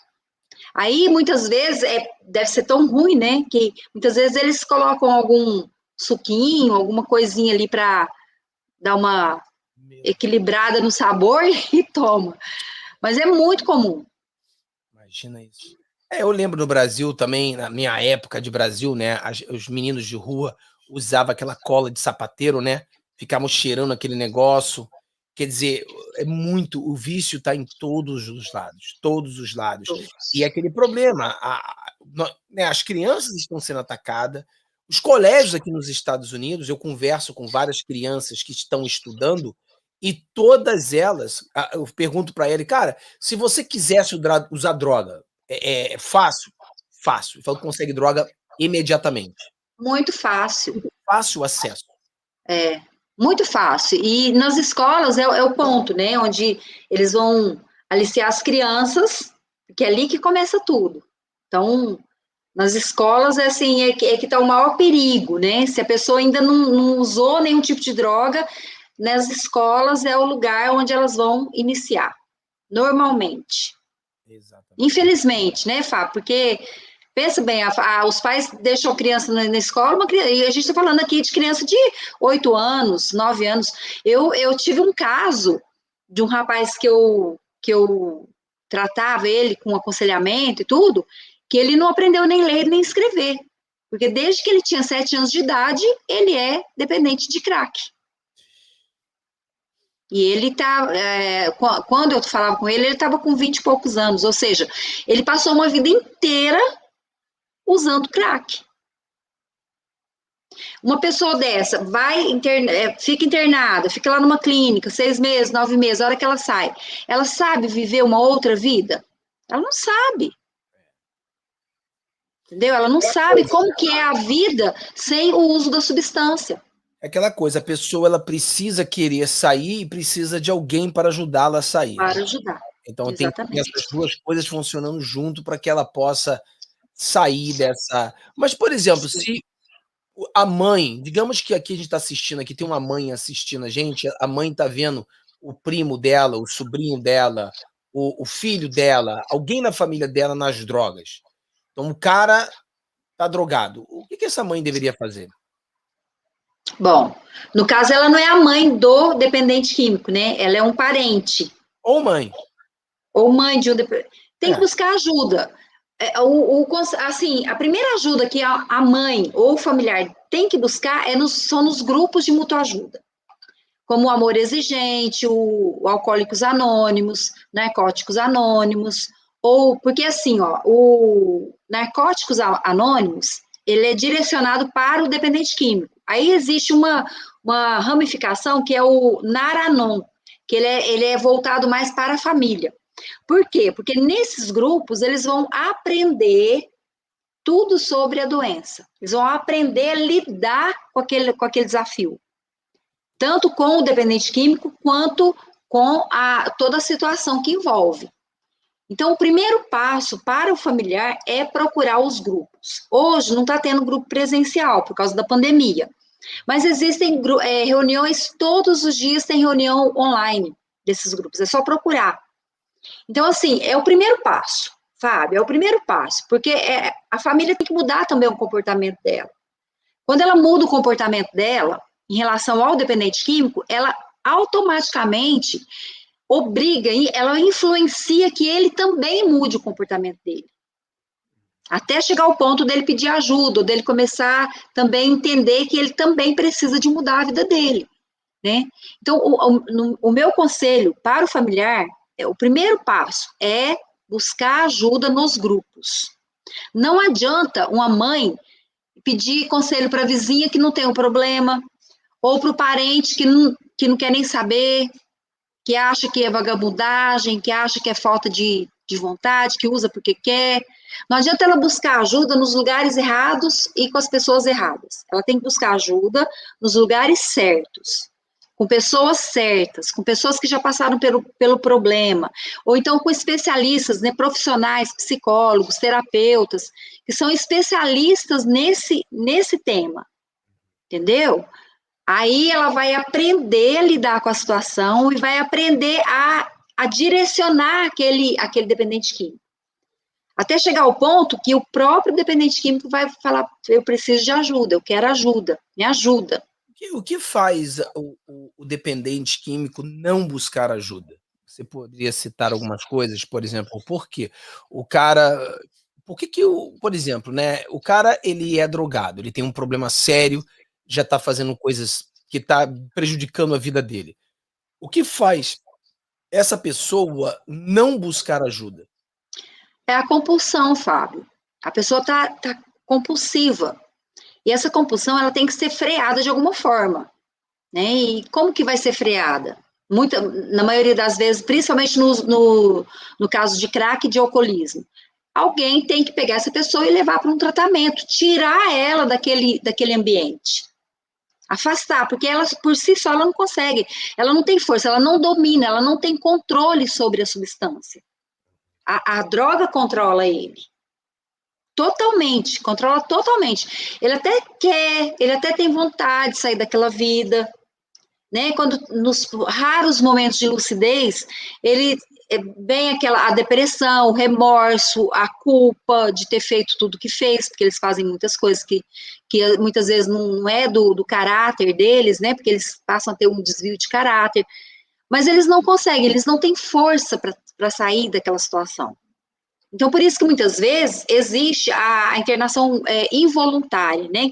[SPEAKER 2] Aí, muitas vezes, deve ser tão ruim, né, que muitas vezes eles colocam algum suquinho, alguma coisinha ali para dar uma equilibrada no sabor e toma. Mas é muito comum.
[SPEAKER 1] Imagina isso. Eu lembro no Brasil também, na minha época de Brasil, né? Os meninos de rua usavam aquela cola de sapateiro, né? Ficavam cheirando aquele negócio. Quer dizer, o vício está em todos os lados, todos os lados. E é aquele problema, né, as crianças estão sendo atacadas, os colégios aqui nos Estados Unidos, eu converso com várias crianças que estão estudando, e todas elas, eu pergunto para ele, cara, se você quisesse usar droga, é fácil? Fácil. Ele falou que consegue droga imediatamente.
[SPEAKER 2] Muito fácil.
[SPEAKER 1] Fácil o acesso.
[SPEAKER 2] Muito fácil. E nas escolas é o ponto, né? Onde eles vão aliciar as crianças, que é ali que começa tudo. Então, nas escolas é assim, que está o maior perigo, né? Se a pessoa ainda não usou nenhum tipo de droga, nas escolas é o lugar onde elas vão iniciar, normalmente.
[SPEAKER 1] Exatamente.
[SPEAKER 2] Infelizmente, né, Fábio? Porque, pensa bem, os pais deixam a criança na escola, e a gente está falando aqui de criança de 8 anos, 9 anos. Eu tive um caso de um rapaz que eu tratava ele com aconselhamento e tudo, que ele não aprendeu nem ler nem escrever. Porque desde que ele tinha 7 anos de idade, ele é dependente de crack. E ele quando eu falava com ele estava com 20 e poucos anos, ou seja, ele passou uma vida inteira usando crack. Uma pessoa dessa fica internada, fica lá numa clínica, 6 meses, 9 meses, a hora que ela sai, ela sabe viver uma outra vida? Ela não sabe. Entendeu? Ela não sabe como que é a vida sem o uso da substância.
[SPEAKER 1] É aquela coisa, a pessoa ela precisa querer sair e precisa de alguém para ajudá-la a sair.
[SPEAKER 2] Para ajudar.
[SPEAKER 1] Então tem que ter essas duas coisas funcionando junto para que ela possa sair dessa. Mas, por exemplo, se A mãe, digamos que aqui a gente está assistindo, aqui tem uma mãe assistindo a gente, a mãe está vendo o primo dela, o sobrinho dela, o filho dela, alguém na família dela nas drogas. Então o cara tá drogado. O que essa mãe deveria fazer?
[SPEAKER 2] Bom, no caso, ela não é a mãe do dependente químico, né? Ela é um parente,
[SPEAKER 1] Ou mãe.
[SPEAKER 2] ou mãe de um dependente. Tem que
[SPEAKER 1] É.
[SPEAKER 2] buscar ajuda. Assim, a primeira ajuda que a mãe ou o familiar tem que buscar são nos grupos de mútua ajuda, como o Amor Exigente, o Alcoólicos Anônimos, Narcóticos Anônimos, ou porque assim, ó, o Narcóticos Anônimos, ele é direcionado para o dependente químico. Aí existe uma ramificação que é o Naranon, que ele é voltado mais para a família. Por quê? Porque nesses grupos eles vão aprender tudo sobre a doença. Eles vão aprender a lidar com aquele desafio. Tanto com o dependente químico, quanto com toda a situação que envolve. Então, o primeiro passo para o familiar é procurar os grupos. Hoje não está tendo grupo presencial por causa da pandemia, mas existem reuniões, todos os dias tem reunião online desses grupos, é só procurar. Então, assim, é o primeiro passo, Fábio, é o primeiro passo, porque a família tem que mudar também o comportamento dela. Quando ela muda o comportamento dela em relação ao dependente químico, ela automaticamente obriga, ela influencia que ele também mude o comportamento dele. Até chegar ao ponto dele pedir ajuda, dele começar também a entender que ele também precisa de mudar a vida dele, né? Então, o meu conselho para o familiar, o primeiro passo é buscar ajuda nos grupos. Não adianta uma mãe pedir conselho para a vizinha que não tem um problema, ou para o parente que não quer nem saber, que acha que é vagabundagem, que acha que é falta de vontade, que usa porque quer. Não adianta ela buscar ajuda nos lugares errados e com as pessoas erradas. Ela tem que buscar ajuda nos lugares certos, com pessoas certas, com pessoas que já passaram pelo problema, ou então com especialistas, né, profissionais, psicólogos, terapeutas, que são especialistas nesse tema, entendeu? Aí ela vai aprender a lidar com a situação e vai aprender a direcionar aquele dependente químico. Até chegar ao ponto que o próprio dependente químico vai falar: eu preciso de ajuda, eu quero ajuda, me ajuda.
[SPEAKER 1] O que faz o dependente químico não buscar ajuda? Você poderia citar algumas coisas, por exemplo, por quê? O cara, por que que por exemplo, né, o cara ele é drogado, ele tem um problema sério, já está fazendo coisas que está prejudicando a vida dele. O que faz essa pessoa não buscar ajuda?
[SPEAKER 2] É a compulsão, Fábio. A pessoa tá compulsiva. E essa compulsão ela tem que ser freada de alguma forma, né? E como que vai ser freada? Na maioria das vezes, principalmente no caso de crack e de alcoolismo, alguém tem que pegar essa pessoa e levar para um tratamento, tirar ela daquele ambiente, afastar, porque ela por si só ela não consegue, ela não tem força, ela não domina, ela não tem controle sobre a substância. A droga controla ele. Totalmente, controla totalmente. Ele até quer, ele até tem vontade de sair daquela vida, né? Quando nos raros momentos de lucidez, ele vem a depressão, o remorso, a culpa de ter feito tudo que fez, porque eles fazem muitas coisas que muitas vezes não é do caráter deles, né? Porque eles passam a ter um desvio de caráter, mas eles não conseguem, eles não têm força para sair daquela situação. Então, por isso que muitas vezes existe a internação involuntária, né?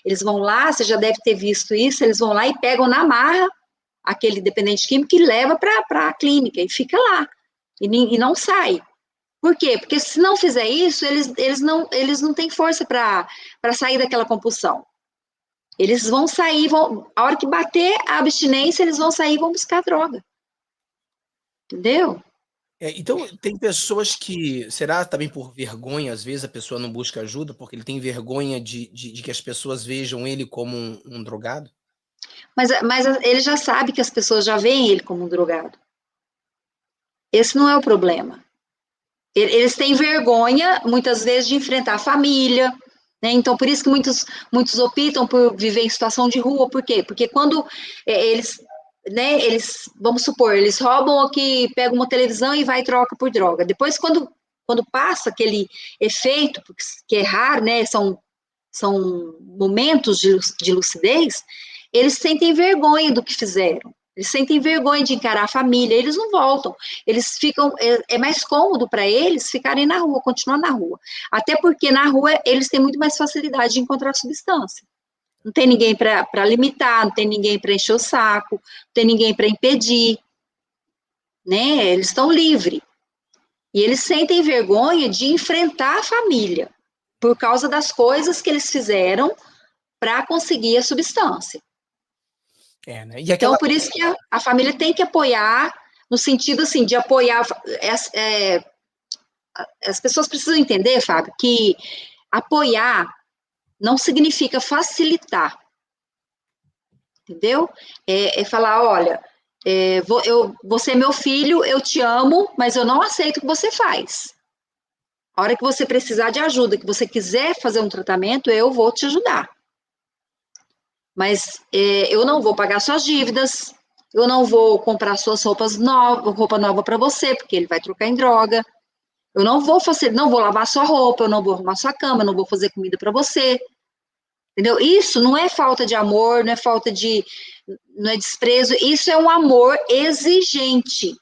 [SPEAKER 2] Eles vão lá, você já deve ter visto isso, eles vão lá e pegam na marra aquele dependente químico e leva para a clínica e fica lá, e não sai. Por quê? Porque se não fizer isso, eles não têm força para sair daquela compulsão. Eles vão sair, a hora que bater a abstinência, eles vão sair e vão buscar droga. Entendeu?
[SPEAKER 1] Então tem pessoas que será também por vergonha, às vezes a pessoa não busca ajuda, porque ele tem vergonha de que as pessoas vejam ele como um drogado?
[SPEAKER 2] Mas ele já sabe que as pessoas já veem ele como um drogado. Esse não é o problema. Eles têm vergonha, muitas vezes, de enfrentar a família, né? Então, por isso que muitos optam por viver em situação de rua. Por quê? Porque quando eles, né, vamos supor, eles roubam aqui, pegam uma televisão e vai e troca por droga. Depois, quando passa aquele efeito, que é raro, né, são momentos de lucidez, eles sentem vergonha do que fizeram. Eles sentem vergonha de encarar a família, eles não voltam. Eles ficam, é mais cômodo para eles ficarem na rua, continuar na rua. Até porque na rua eles têm muito mais facilidade de encontrar substância. Não tem ninguém para limitar, não tem ninguém para encher o saco, não tem ninguém para impedir, né? Eles estão livres. E eles sentem vergonha de enfrentar a família por causa das coisas que eles fizeram para conseguir a substância.
[SPEAKER 1] Né?
[SPEAKER 2] Então, por isso que a família tem que apoiar, no sentido, assim, de apoiar. As pessoas precisam entender, Fábio, que apoiar não significa facilitar, entendeu? É falar, olha, você é meu filho, eu te amo, mas eu não aceito o que você faz. A hora que você precisar de ajuda, que você quiser fazer um tratamento, eu vou te ajudar. Mas eu não vou pagar suas dívidas, eu não vou comprar suas roupa nova para você, porque ele vai trocar em droga. Eu não vou lavar sua roupa, eu não vou arrumar sua cama, eu não vou fazer comida para você. Entendeu? Isso não é falta de amor, não é desprezo, isso é um amor exigente,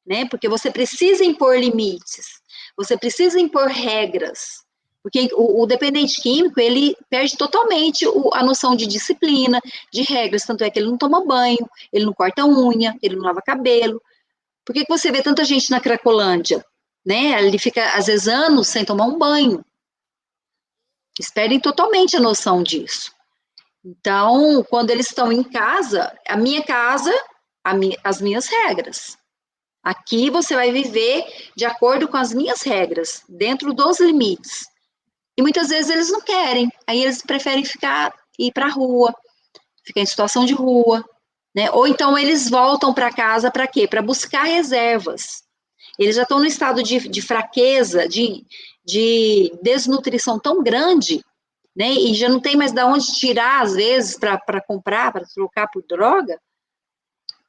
[SPEAKER 2] né? Porque você precisa impor limites, você precisa impor regras. Porque o dependente químico, ele perde totalmente a noção de disciplina, de regras, tanto é que ele não toma banho, ele não corta unha, ele não lava cabelo. Por que você vê tanta gente na Cracolândia, né? Ele fica, às vezes, anos sem tomar um banho. Eles perdem totalmente a noção disso. Então, quando eles estão em casa, a minha casa, as minhas regras. Aqui você vai viver de acordo com as minhas regras, dentro dos limites. E muitas vezes eles não querem, aí eles preferem ir para a rua, ficar em situação de rua, né? Ou então eles voltam para casa para quê? Para buscar reservas. Eles já estão no estado de fraqueza, de desnutrição tão grande, né? E já não tem mais de onde tirar, às vezes, para comprar, para trocar por droga,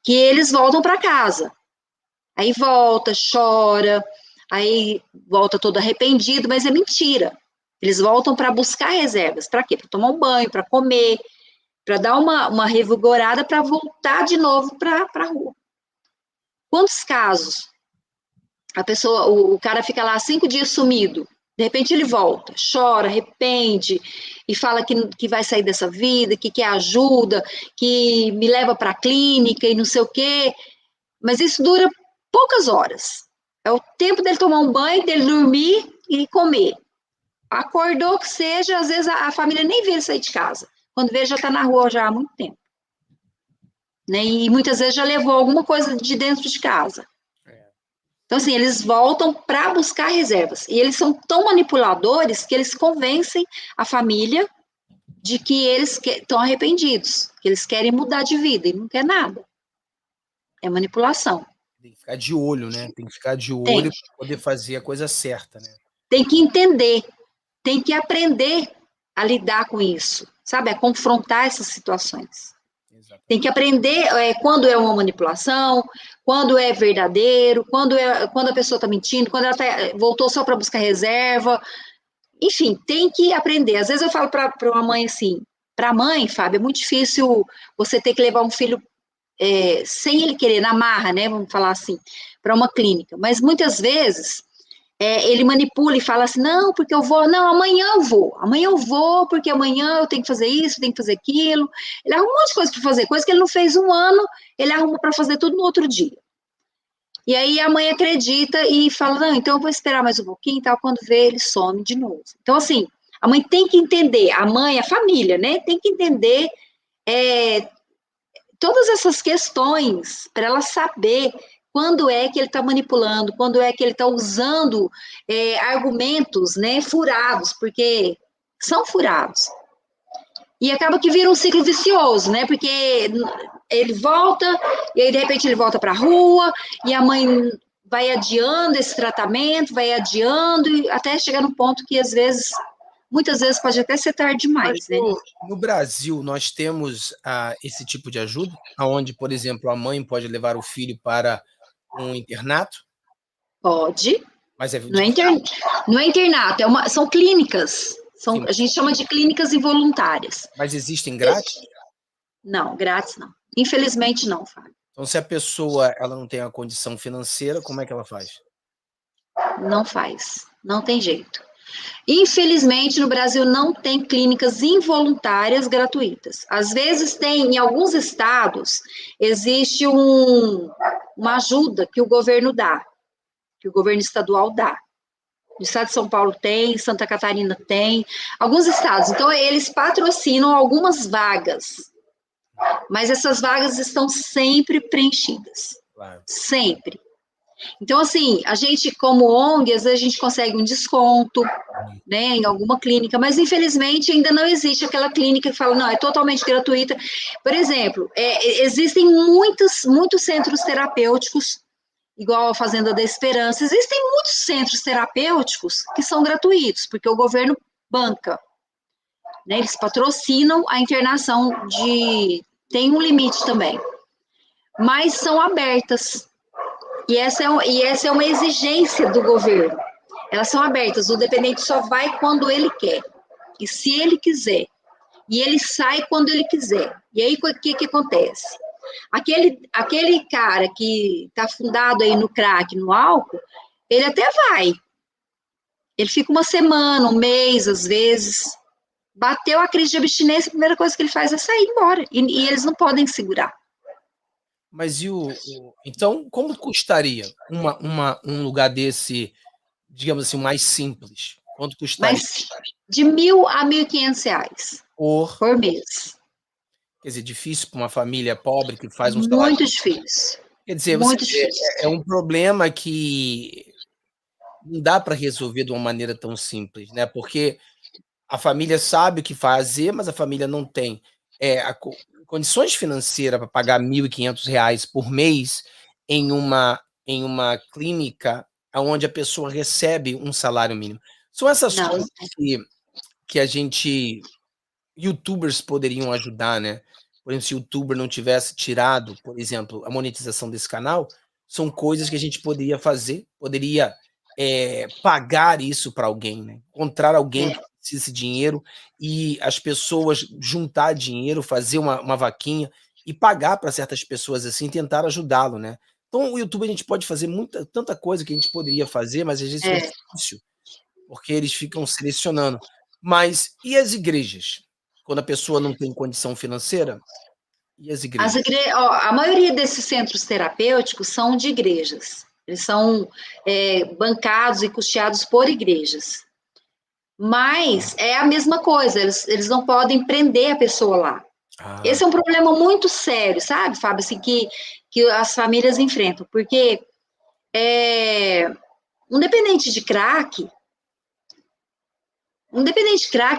[SPEAKER 2] que eles voltam para casa. Aí volta, chora, aí volta todo arrependido, mas é mentira. Eles voltam para buscar reservas. Para quê? Para tomar um banho, para comer, para dar uma revigorada, para voltar de novo para a rua. Quantos casos o cara fica lá 5 dias sumido, de repente ele volta, chora, arrepende, e fala que vai sair dessa vida, que quer ajuda, que me leva para a clínica e não sei o quê, mas isso dura poucas horas. É o tempo dele tomar um banho, dele dormir e comer. Acordou que seja, às vezes a família nem vê ele sair de casa. Quando vê, já está na rua já há muito tempo. Né? E muitas vezes já levou alguma coisa de dentro de casa. Então, assim, eles voltam para buscar reservas. E eles são tão manipuladores que eles convencem a família de que eles estão arrependidos, que eles querem mudar de vida e não quer nada. É manipulação.
[SPEAKER 1] Tem que ficar de olho, né? Tem que ficar de olho para poder fazer a coisa certa, né?
[SPEAKER 2] Tem que entender, tem que aprender a lidar com isso, sabe? A confrontar essas situações. Exatamente. Tem que aprender quando é uma manipulação, quando é verdadeiro, quando a pessoa está mentindo, quando ela voltou só para buscar reserva. Enfim, tem que aprender. Às vezes eu falo para uma mãe assim, para a mãe, Fábio, é muito difícil você ter que levar um filho sem ele querer, na marra, né, vamos falar assim, para uma clínica. Mas muitas vezes ele manipula e fala assim, não, porque eu vou, não, amanhã eu vou, porque amanhã eu tenho que fazer isso, tenho que fazer aquilo. Ele arruma um monte de coisa para fazer, coisa que ele não fez um ano, ele arruma para fazer tudo no outro dia. E aí a mãe acredita e fala, não, então eu vou esperar mais um pouquinho e tal, quando vê, ele some de novo. Então, assim, a mãe tem que entender, a mãe, a família, né, tem que entender todas essas questões para ela saber quando é que ele está manipulando, quando é que ele está usando argumentos, né, furados, porque são furados. E acaba que vira um ciclo vicioso, né, porque ele volta, e aí de repente ele volta para a rua, e a mãe vai adiando esse tratamento, vai adiando, até chegar no ponto que às vezes muitas vezes pode até ser tarde
[SPEAKER 1] Mas
[SPEAKER 2] demais, né?
[SPEAKER 1] no Brasil, nós temos esse tipo de ajuda, onde, por exemplo, a mãe pode levar o filho para um internato,
[SPEAKER 2] Pode,
[SPEAKER 1] mas é
[SPEAKER 2] não é,
[SPEAKER 1] de
[SPEAKER 2] inter... não é internato, são clínicas,
[SPEAKER 1] sim,
[SPEAKER 2] a gente chama de clínicas involuntárias.
[SPEAKER 1] mas existem grátis?
[SPEAKER 2] Não, grátis não. Infelizmente não, Fábio.
[SPEAKER 1] Então, se a pessoa ela não tem a condição financeira, como é que ela faz?
[SPEAKER 2] Não faz, não tem jeito. Infelizmente, no Brasil não tem clínicas involuntárias gratuitas. Às vezes tem, em alguns estados, existe uma ajuda que o governo dá, que o governo estadual dá. No estado de São Paulo tem, Santa Catarina tem, alguns estados. Então, eles patrocinam algumas vagas, mas essas vagas estão sempre preenchidas.
[SPEAKER 1] Claro.
[SPEAKER 2] Sempre. Então, assim, a gente, como ONG, às vezes a gente consegue um desconto, né, em alguma clínica, mas infelizmente ainda não existe aquela clínica que fala, não, é totalmente gratuita. Por exemplo, existem muitos centros terapêuticos, igual a Fazenda da Esperança, existem muitos centros terapêuticos que são gratuitos, porque o governo banca, né, eles patrocinam a internação tem um limite também, mas são abertas. E essa é uma exigência do governo. Elas são abertas, o dependente só vai quando ele quer, e se ele quiser. E ele sai quando ele quiser. E aí, o que acontece? Aquele cara que está fundado aí no crack, no álcool, ele até vai. Ele fica uma semana, um mês, às vezes. Bateu a crise de abstinência, a primeira coisa que ele faz é sair embora. E eles não podem segurar.
[SPEAKER 1] Mas então, como custaria um lugar desse, digamos assim, mais simples? Quanto custaria
[SPEAKER 2] Mas de R$ 1.000 a R$ 1.500
[SPEAKER 1] por,
[SPEAKER 2] por mês.
[SPEAKER 1] quer dizer, difícil para uma família pobre que faz um salário.
[SPEAKER 2] Muito difícil.
[SPEAKER 1] Quer dizer, você
[SPEAKER 2] Muito
[SPEAKER 1] vê,
[SPEAKER 2] difícil.
[SPEAKER 1] é um problema que não dá para resolver de uma maneira tão simples, né? Porque a família sabe o que fazer, mas a família não tem condições financeiras para pagar R$ 1.500 por mês em uma clínica onde a pessoa recebe um salário mínimo. São essas
[SPEAKER 2] Não,
[SPEAKER 1] coisas que a gente, YouTubers poderiam ajudar, né? Por exemplo, se o YouTuber não tivesse tirado, por exemplo, a monetização desse canal, são coisas que a gente poderia fazer, poderia pagar isso para alguém, né? Encontrar alguém que precisa desse dinheiro e as pessoas juntar dinheiro, fazer uma vaquinha e pagar para certas pessoas assim, tentar ajudá-lo, né? Então, o YouTube a gente pode fazer tanta coisa que a gente poderia fazer, mas às vezes fica difícil, porque eles ficam selecionando. Mas e as igrejas? Quando a pessoa não tem condição financeira, e as igrejas?
[SPEAKER 2] A maioria desses centros terapêuticos são de igrejas. Eles são bancados e custeados por igrejas. Mas é a mesma coisa, eles não podem prender a pessoa lá. Esse é um problema muito sério, sabe, Fábio, assim, que as famílias enfrentam, porque um dependente de crack,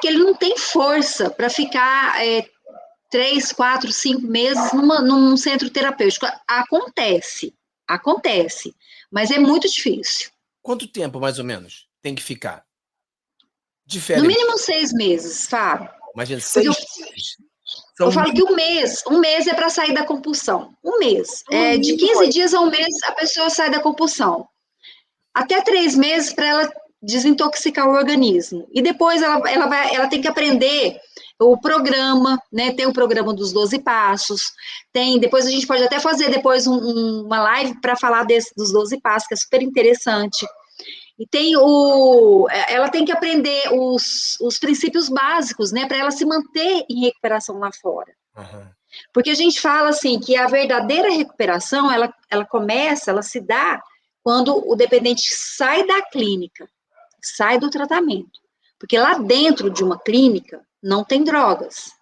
[SPEAKER 2] ele não tem força para ficar 3, 4, 5 meses num centro terapêutico. Acontece, mas é muito difícil.
[SPEAKER 1] Quanto tempo, mais ou menos, tem que ficar?
[SPEAKER 2] No mínimo 6 meses, Fábio.
[SPEAKER 1] Imagina, 6 meses.
[SPEAKER 2] Eu falo que um mês é para sair da compulsão. Um mês. De 15 dias a um mês, a pessoa sai da compulsão. Até 3 meses para ela desintoxicar o organismo. E depois ela tem que aprender o programa, né? Tem o programa dos 12 passos. Depois a gente pode até fazer depois uma live para falar dos 12 passos, que é super interessante. E ela tem que aprender os princípios básicos, né, para ela se manter em recuperação lá fora.
[SPEAKER 1] Uhum.
[SPEAKER 2] Porque a gente fala assim que a verdadeira recuperação, ela se dá quando o dependente sai da clínica, sai do tratamento. Porque lá dentro de uma clínica não tem drogas.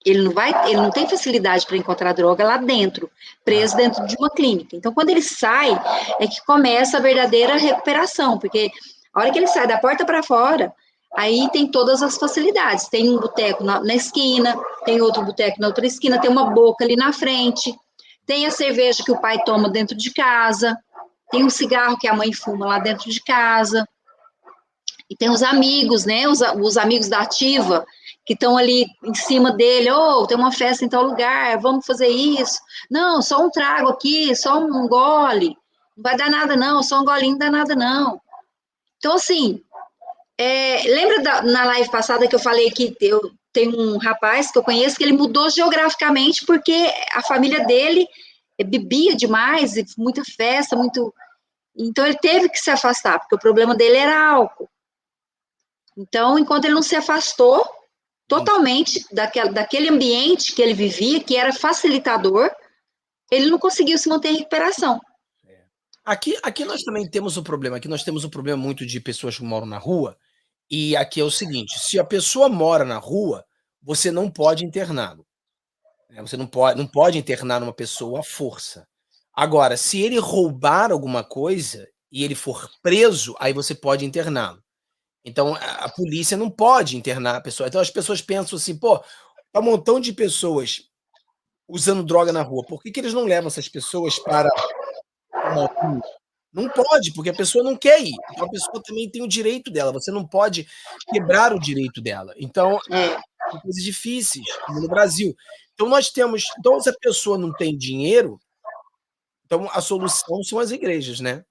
[SPEAKER 2] Ele não tem facilidade para encontrar droga lá dentro, preso dentro de uma clínica. Então, quando ele sai, é que começa a verdadeira recuperação, porque a hora que ele sai da porta para fora, aí tem todas as facilidades. Tem um boteco na esquina, tem outro boteco na outra esquina, tem uma boca ali na frente, tem a cerveja que o pai toma dentro de casa, tem um cigarro que a mãe fuma lá dentro de casa. E tem os amigos, né? Os amigos da ativa, que estão ali em cima dele, tem uma festa em tal lugar, vamos fazer isso. Não, só um trago aqui, só um gole. Não vai dar nada, não, só um golinho não dá nada, não. Então, assim, lembra na live passada que eu falei que eu tenho um rapaz que eu conheço que ele mudou geograficamente porque a família dele bebia demais, muita festa, muito. Então, ele teve que se afastar, porque o problema dele era álcool. Então, enquanto ele não se afastou totalmente daquele ambiente que ele vivia, que era facilitador, ele não conseguiu se manter em recuperação.
[SPEAKER 1] Aqui nós também temos um problema. Aqui nós temos um problema muito de pessoas que moram na rua. E aqui é o seguinte: se a pessoa mora na rua, você não pode interná-lo. Você não pode internar uma pessoa à força. Agora, se ele roubar alguma coisa e ele for preso, aí você pode interná-lo. Então, a polícia não pode internar a pessoa. Então, as pessoas pensam assim, pô, tá um montão de pessoas usando droga na rua, por que eles não levam essas pessoas para uma rua? Não pode, porque a pessoa não quer ir. Então, a pessoa também tem o direito dela, você não pode quebrar o direito dela. Então, são coisas difíceis, como no Brasil. Então, se a pessoa não tem dinheiro, então a solução são as igrejas, né?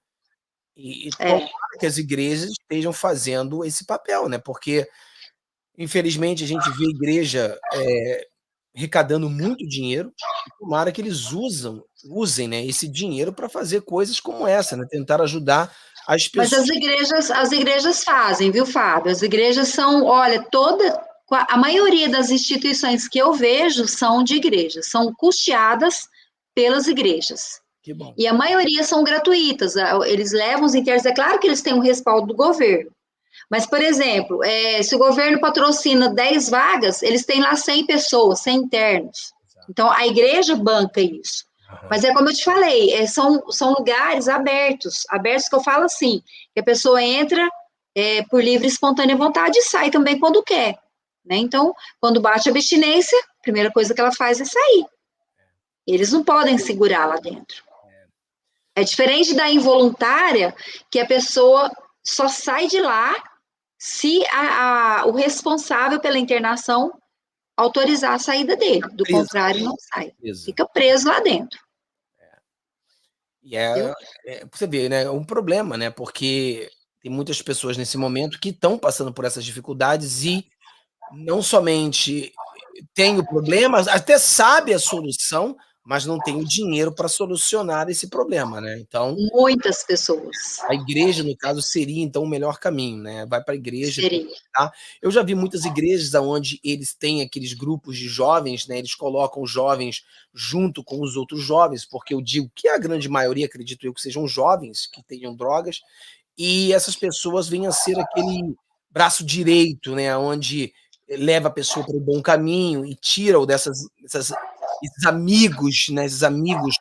[SPEAKER 1] E tomara que as igrejas estejam fazendo esse papel, né? Porque, infelizmente, a gente vê a igreja arrecadando muito dinheiro, e tomara que eles usem, né, esse dinheiro para fazer coisas como essa, né? Tentar ajudar as
[SPEAKER 2] Mas
[SPEAKER 1] pessoas.
[SPEAKER 2] as igrejas fazem, viu, Fábio? As igrejas são, olha, a maioria das instituições que eu vejo são de igrejas, são custeadas pelas igrejas.
[SPEAKER 1] Que bom.
[SPEAKER 2] E a maioria são gratuitas, eles levam os internos, é claro que eles têm um respaldo do governo, mas, por exemplo, se o governo patrocina 10 vagas, eles têm lá 100 pessoas, 100 internos. Então, a igreja banca isso. Mas é como eu te falei, são lugares abertos que eu falo assim, que a pessoa entra por livre e espontânea vontade e sai também quando quer. Né? Então, quando bate a abstinência, a primeira coisa que ela faz é sair. Eles não podem segurar lá dentro. É diferente da involuntária, que a pessoa só sai de lá se o responsável pela internação autorizar a saída dele. Do contrário, não sai. Fica preso lá dentro.
[SPEAKER 1] E você vê, né, é um problema, né? Porque tem muitas pessoas nesse momento que estão passando por essas dificuldades e não somente tem o problema, até sabe a solução, mas não tem o dinheiro para solucionar esse problema, né? Então,
[SPEAKER 2] muitas pessoas.
[SPEAKER 1] A igreja, no caso, seria então o melhor caminho, né? Vai para a igreja.
[SPEAKER 2] Seria.
[SPEAKER 1] Tá? Eu já vi muitas igrejas onde eles têm aqueles grupos de jovens, né? Eles colocam os jovens junto com os outros jovens, porque eu digo que a grande maioria, acredito eu, que sejam jovens que tenham drogas, e essas pessoas venham a ser aquele braço direito, né? Onde leva a pessoa para o bom caminho e tira-o esses amigos, né? Esses amigos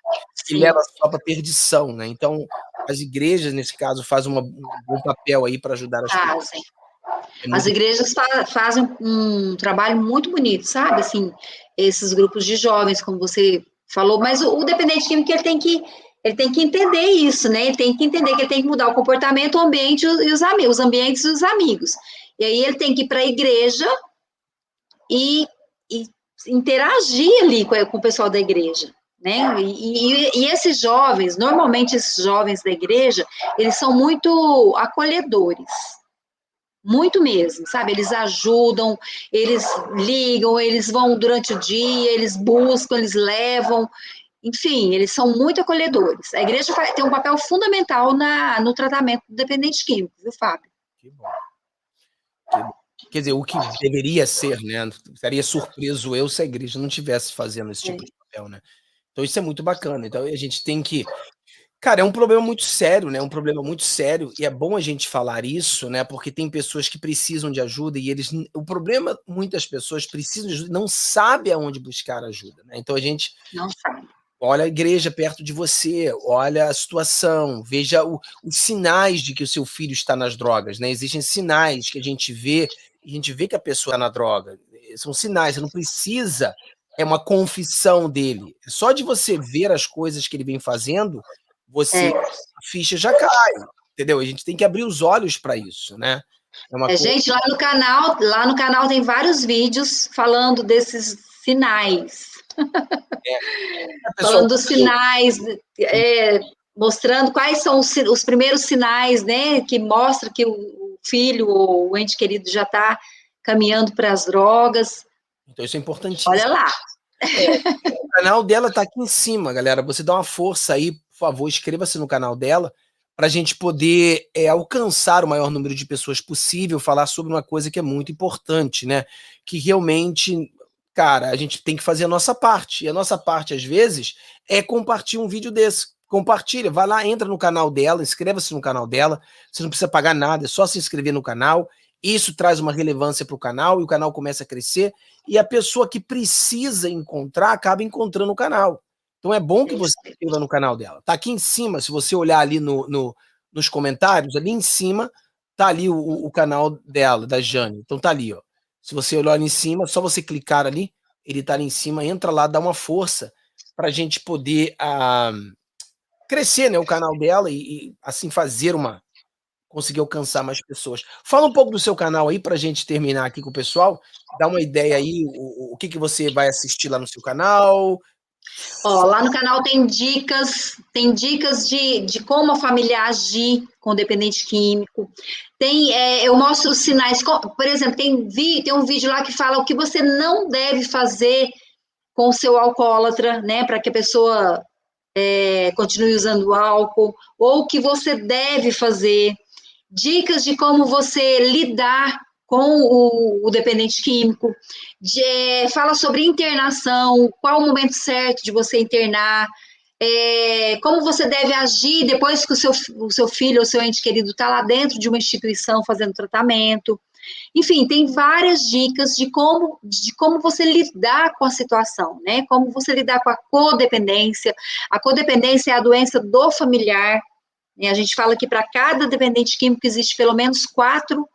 [SPEAKER 1] que levam só para perdição, né? Então, as igrejas, nesse caso, fazem um bom papel aí para ajudar as pessoas.
[SPEAKER 2] As igrejas fazem um trabalho muito bonito, sabe? Assim, esses grupos de jovens, como você falou, mas o dependente químico, ele tem que entender isso, né? Ele tem que entender que ele tem que mudar o comportamento, o ambiente e os amigos, os ambientes e os amigos. E aí ele tem que ir para a igreja e interagir ali com o pessoal da igreja. Né? E esses jovens, normalmente esses jovens da igreja, eles são muito acolhedores, muito mesmo, sabe? Eles ajudam, eles ligam, eles vão durante o dia, eles buscam, eles levam, enfim, eles são muito acolhedores. A igreja tem um papel fundamental no tratamento do dependente químico, viu, Fábio?
[SPEAKER 1] Que bom. Que bom. Quer dizer, o que deveria ser, né? Estaria surpreso eu se a igreja não estivesse fazendo esse tipo de papel, né? Então isso é muito bacana. Então a gente tem que... Cara, é um problema muito sério, né? Um problema muito sério, e é bom a gente falar isso, né? Porque tem pessoas que precisam de ajuda e eles... O problema, muitas pessoas precisam de ajuda e não sabem aonde buscar ajuda, né? Então a gente...
[SPEAKER 2] Não sabe.
[SPEAKER 1] Olha a igreja perto de você, olha a situação, veja os sinais de que o seu filho está nas drogas, né? Existem sinais que a gente vê que a pessoa está na droga. São sinais, você não precisa... É uma confissão dele. Só de você ver as coisas que ele vem fazendo, a ficha já cai, entendeu? A gente tem que abrir os olhos para isso, né? É uma coisa.
[SPEAKER 2] Gente, lá no canal tem vários vídeos falando desses sinais.
[SPEAKER 1] A pessoa,
[SPEAKER 2] Falando dos sinais, mostrando quais são os primeiros sinais, né, que mostra que o filho ou o ente querido já está caminhando para as drogas.
[SPEAKER 1] então isso é
[SPEAKER 2] Olha
[SPEAKER 1] importantíssimo.
[SPEAKER 2] lá.
[SPEAKER 1] O canal dela tá aqui em cima, galera. Você dá uma força aí, por favor, inscreva-se no canal dela para a gente poder alcançar o maior número de pessoas possível, falar sobre uma coisa que é muito importante, né? Que realmente, cara, a gente tem que fazer a nossa parte. E a nossa parte, às vezes, é compartilhar um vídeo desse. Compartilha, vai lá, entra no canal dela, inscreva-se no canal dela. Você não precisa pagar nada, é só se inscrever no canal. Isso traz uma relevância para o canal e o canal começa a crescer. E a pessoa que precisa encontrar acaba encontrando o canal. Então é bom que você se inscreva no canal dela. Tá aqui em cima, se você olhar ali nos comentários, ali em cima, tá ali o canal dela, da Jane. Então tá ali, ó. Se você olhar ali em cima, só você clicar ali, ele tá ali em cima, entra lá, dá uma força pra gente poder crescer, né, o canal dela e assim fazer conseguir alcançar mais pessoas. Fala um pouco do seu canal aí pra gente terminar aqui com o pessoal, dá uma ideia aí, o que você vai assistir lá no seu canal.
[SPEAKER 2] Ó, lá no canal tem dicas de como a família agir com o dependente químico. Eu mostro os sinais, por exemplo, tem um vídeo lá que fala o que você não deve fazer com o seu alcoólatra, né, para que a pessoa continue usando álcool, ou o que você deve fazer, dicas de como você lidar com o dependente químico, fala sobre internação, qual o momento certo de você internar, como você deve agir depois que o seu filho ou seu ente querido está lá dentro de uma instituição fazendo tratamento. Enfim, tem várias dicas de como você lidar com a situação, né? Como você lidar com a codependência. A codependência é a doença do familiar. Né? A gente fala que para cada dependente químico existe pelo menos 4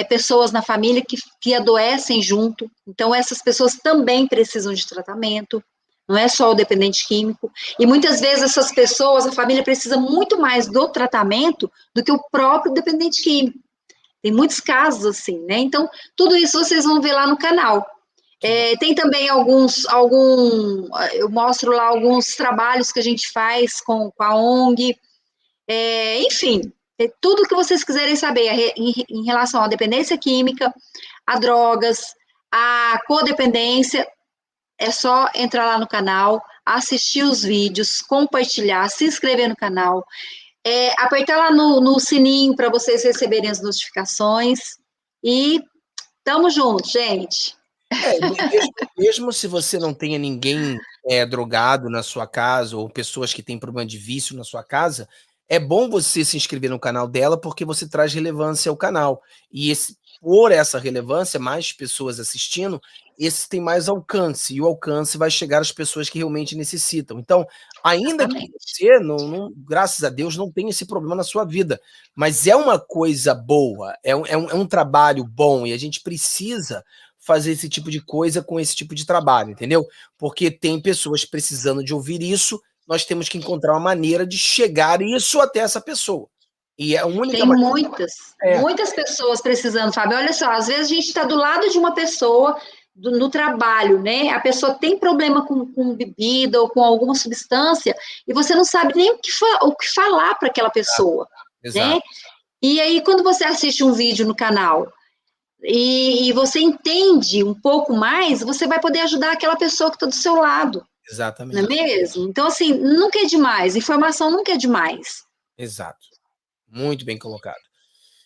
[SPEAKER 2] pessoas na família que adoecem junto. Então, essas pessoas também precisam de tratamento. Não é só o dependente químico. E muitas vezes essas pessoas, a família precisa muito mais do tratamento do que o próprio dependente químico. Tem muitos casos assim, né? Então, tudo isso vocês vão ver lá no canal. Tem também eu mostro lá alguns trabalhos que a gente faz com a ONG. Enfim, tudo que vocês quiserem saber em relação à dependência química, a drogas, a codependência, é só entrar lá no canal, assistir os vídeos, compartilhar, se inscrever no canal. Apertar lá no sininho para vocês receberem as notificações. E tamo junto, gente.
[SPEAKER 1] Mesmo se você não tenha ninguém drogado na sua casa ou pessoas que têm problema de vício na sua casa, é bom você se inscrever no canal dela porque você traz relevância ao canal. E por essa relevância, mais pessoas assistindo, esse tem mais alcance. E o alcance vai chegar às pessoas que realmente necessitam. Então, ainda que você, graças a Deus, não tenha esse problema na sua vida, mas é uma coisa boa, é um trabalho bom e a gente precisa fazer esse tipo de coisa com esse tipo de trabalho, entendeu? Porque tem pessoas precisando de ouvir isso, nós temos que encontrar uma maneira de chegar isso até essa pessoa. E é a única
[SPEAKER 2] Tem
[SPEAKER 1] maneira.
[SPEAKER 2] muitas pessoas precisando, Fábio. Olha só, às vezes a gente está do lado de uma pessoa no trabalho, né? A pessoa tem problema com bebida ou com alguma substância e você não sabe nem o que falar para aquela pessoa,
[SPEAKER 1] Exato.
[SPEAKER 2] né? E aí, quando você assiste um vídeo no canal e você entende um pouco mais, você vai poder ajudar aquela pessoa que está do seu lado.
[SPEAKER 1] Exatamente.
[SPEAKER 2] Não é mesmo? Então, assim, nunca é demais. Informação nunca é demais.
[SPEAKER 1] Exato. Muito bem colocado.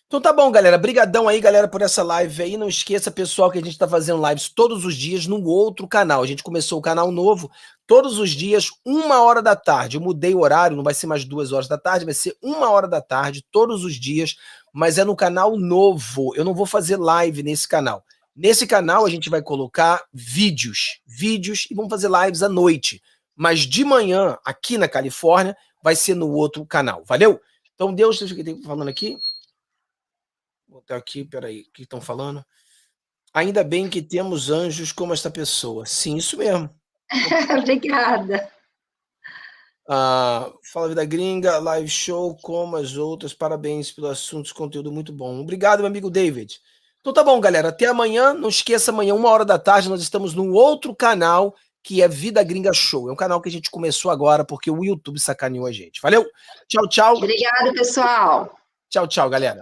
[SPEAKER 1] Então tá bom, galera. Brigadão aí, galera, por essa live aí. Não esqueça, pessoal, que a gente tá fazendo lives todos os dias no outro canal. A gente começou o canal novo todos os dias, 1h da tarde. Eu mudei o horário, não vai ser mais 2h da tarde, vai ser 1h da tarde, todos os dias, mas é no canal novo. Eu não vou fazer live nesse canal. Nesse canal a gente vai colocar vídeos e vamos fazer lives à noite. Mas de manhã, aqui na Califórnia, vai ser no outro canal. Valeu? Então, Deus, deixa eu ver falando aqui. Vou botar aqui, peraí, o que estão falando? Ainda bem que temos anjos como esta pessoa. Sim, isso mesmo.
[SPEAKER 2] Obrigada.
[SPEAKER 1] Fala Vida Gringa, live show como as outras. Parabéns pelo assunto, conteúdo muito bom. Obrigado, meu amigo David. Então tá bom, galera. Até amanhã. Não esqueça, amanhã, 1h da tarde, nós estamos no outro canal, que é Vida Gringa Show. É um canal que a gente começou agora porque o YouTube sacaneou a gente. Valeu? Tchau, tchau.
[SPEAKER 2] Obrigada, pessoal.
[SPEAKER 1] Tchau, tchau, galera.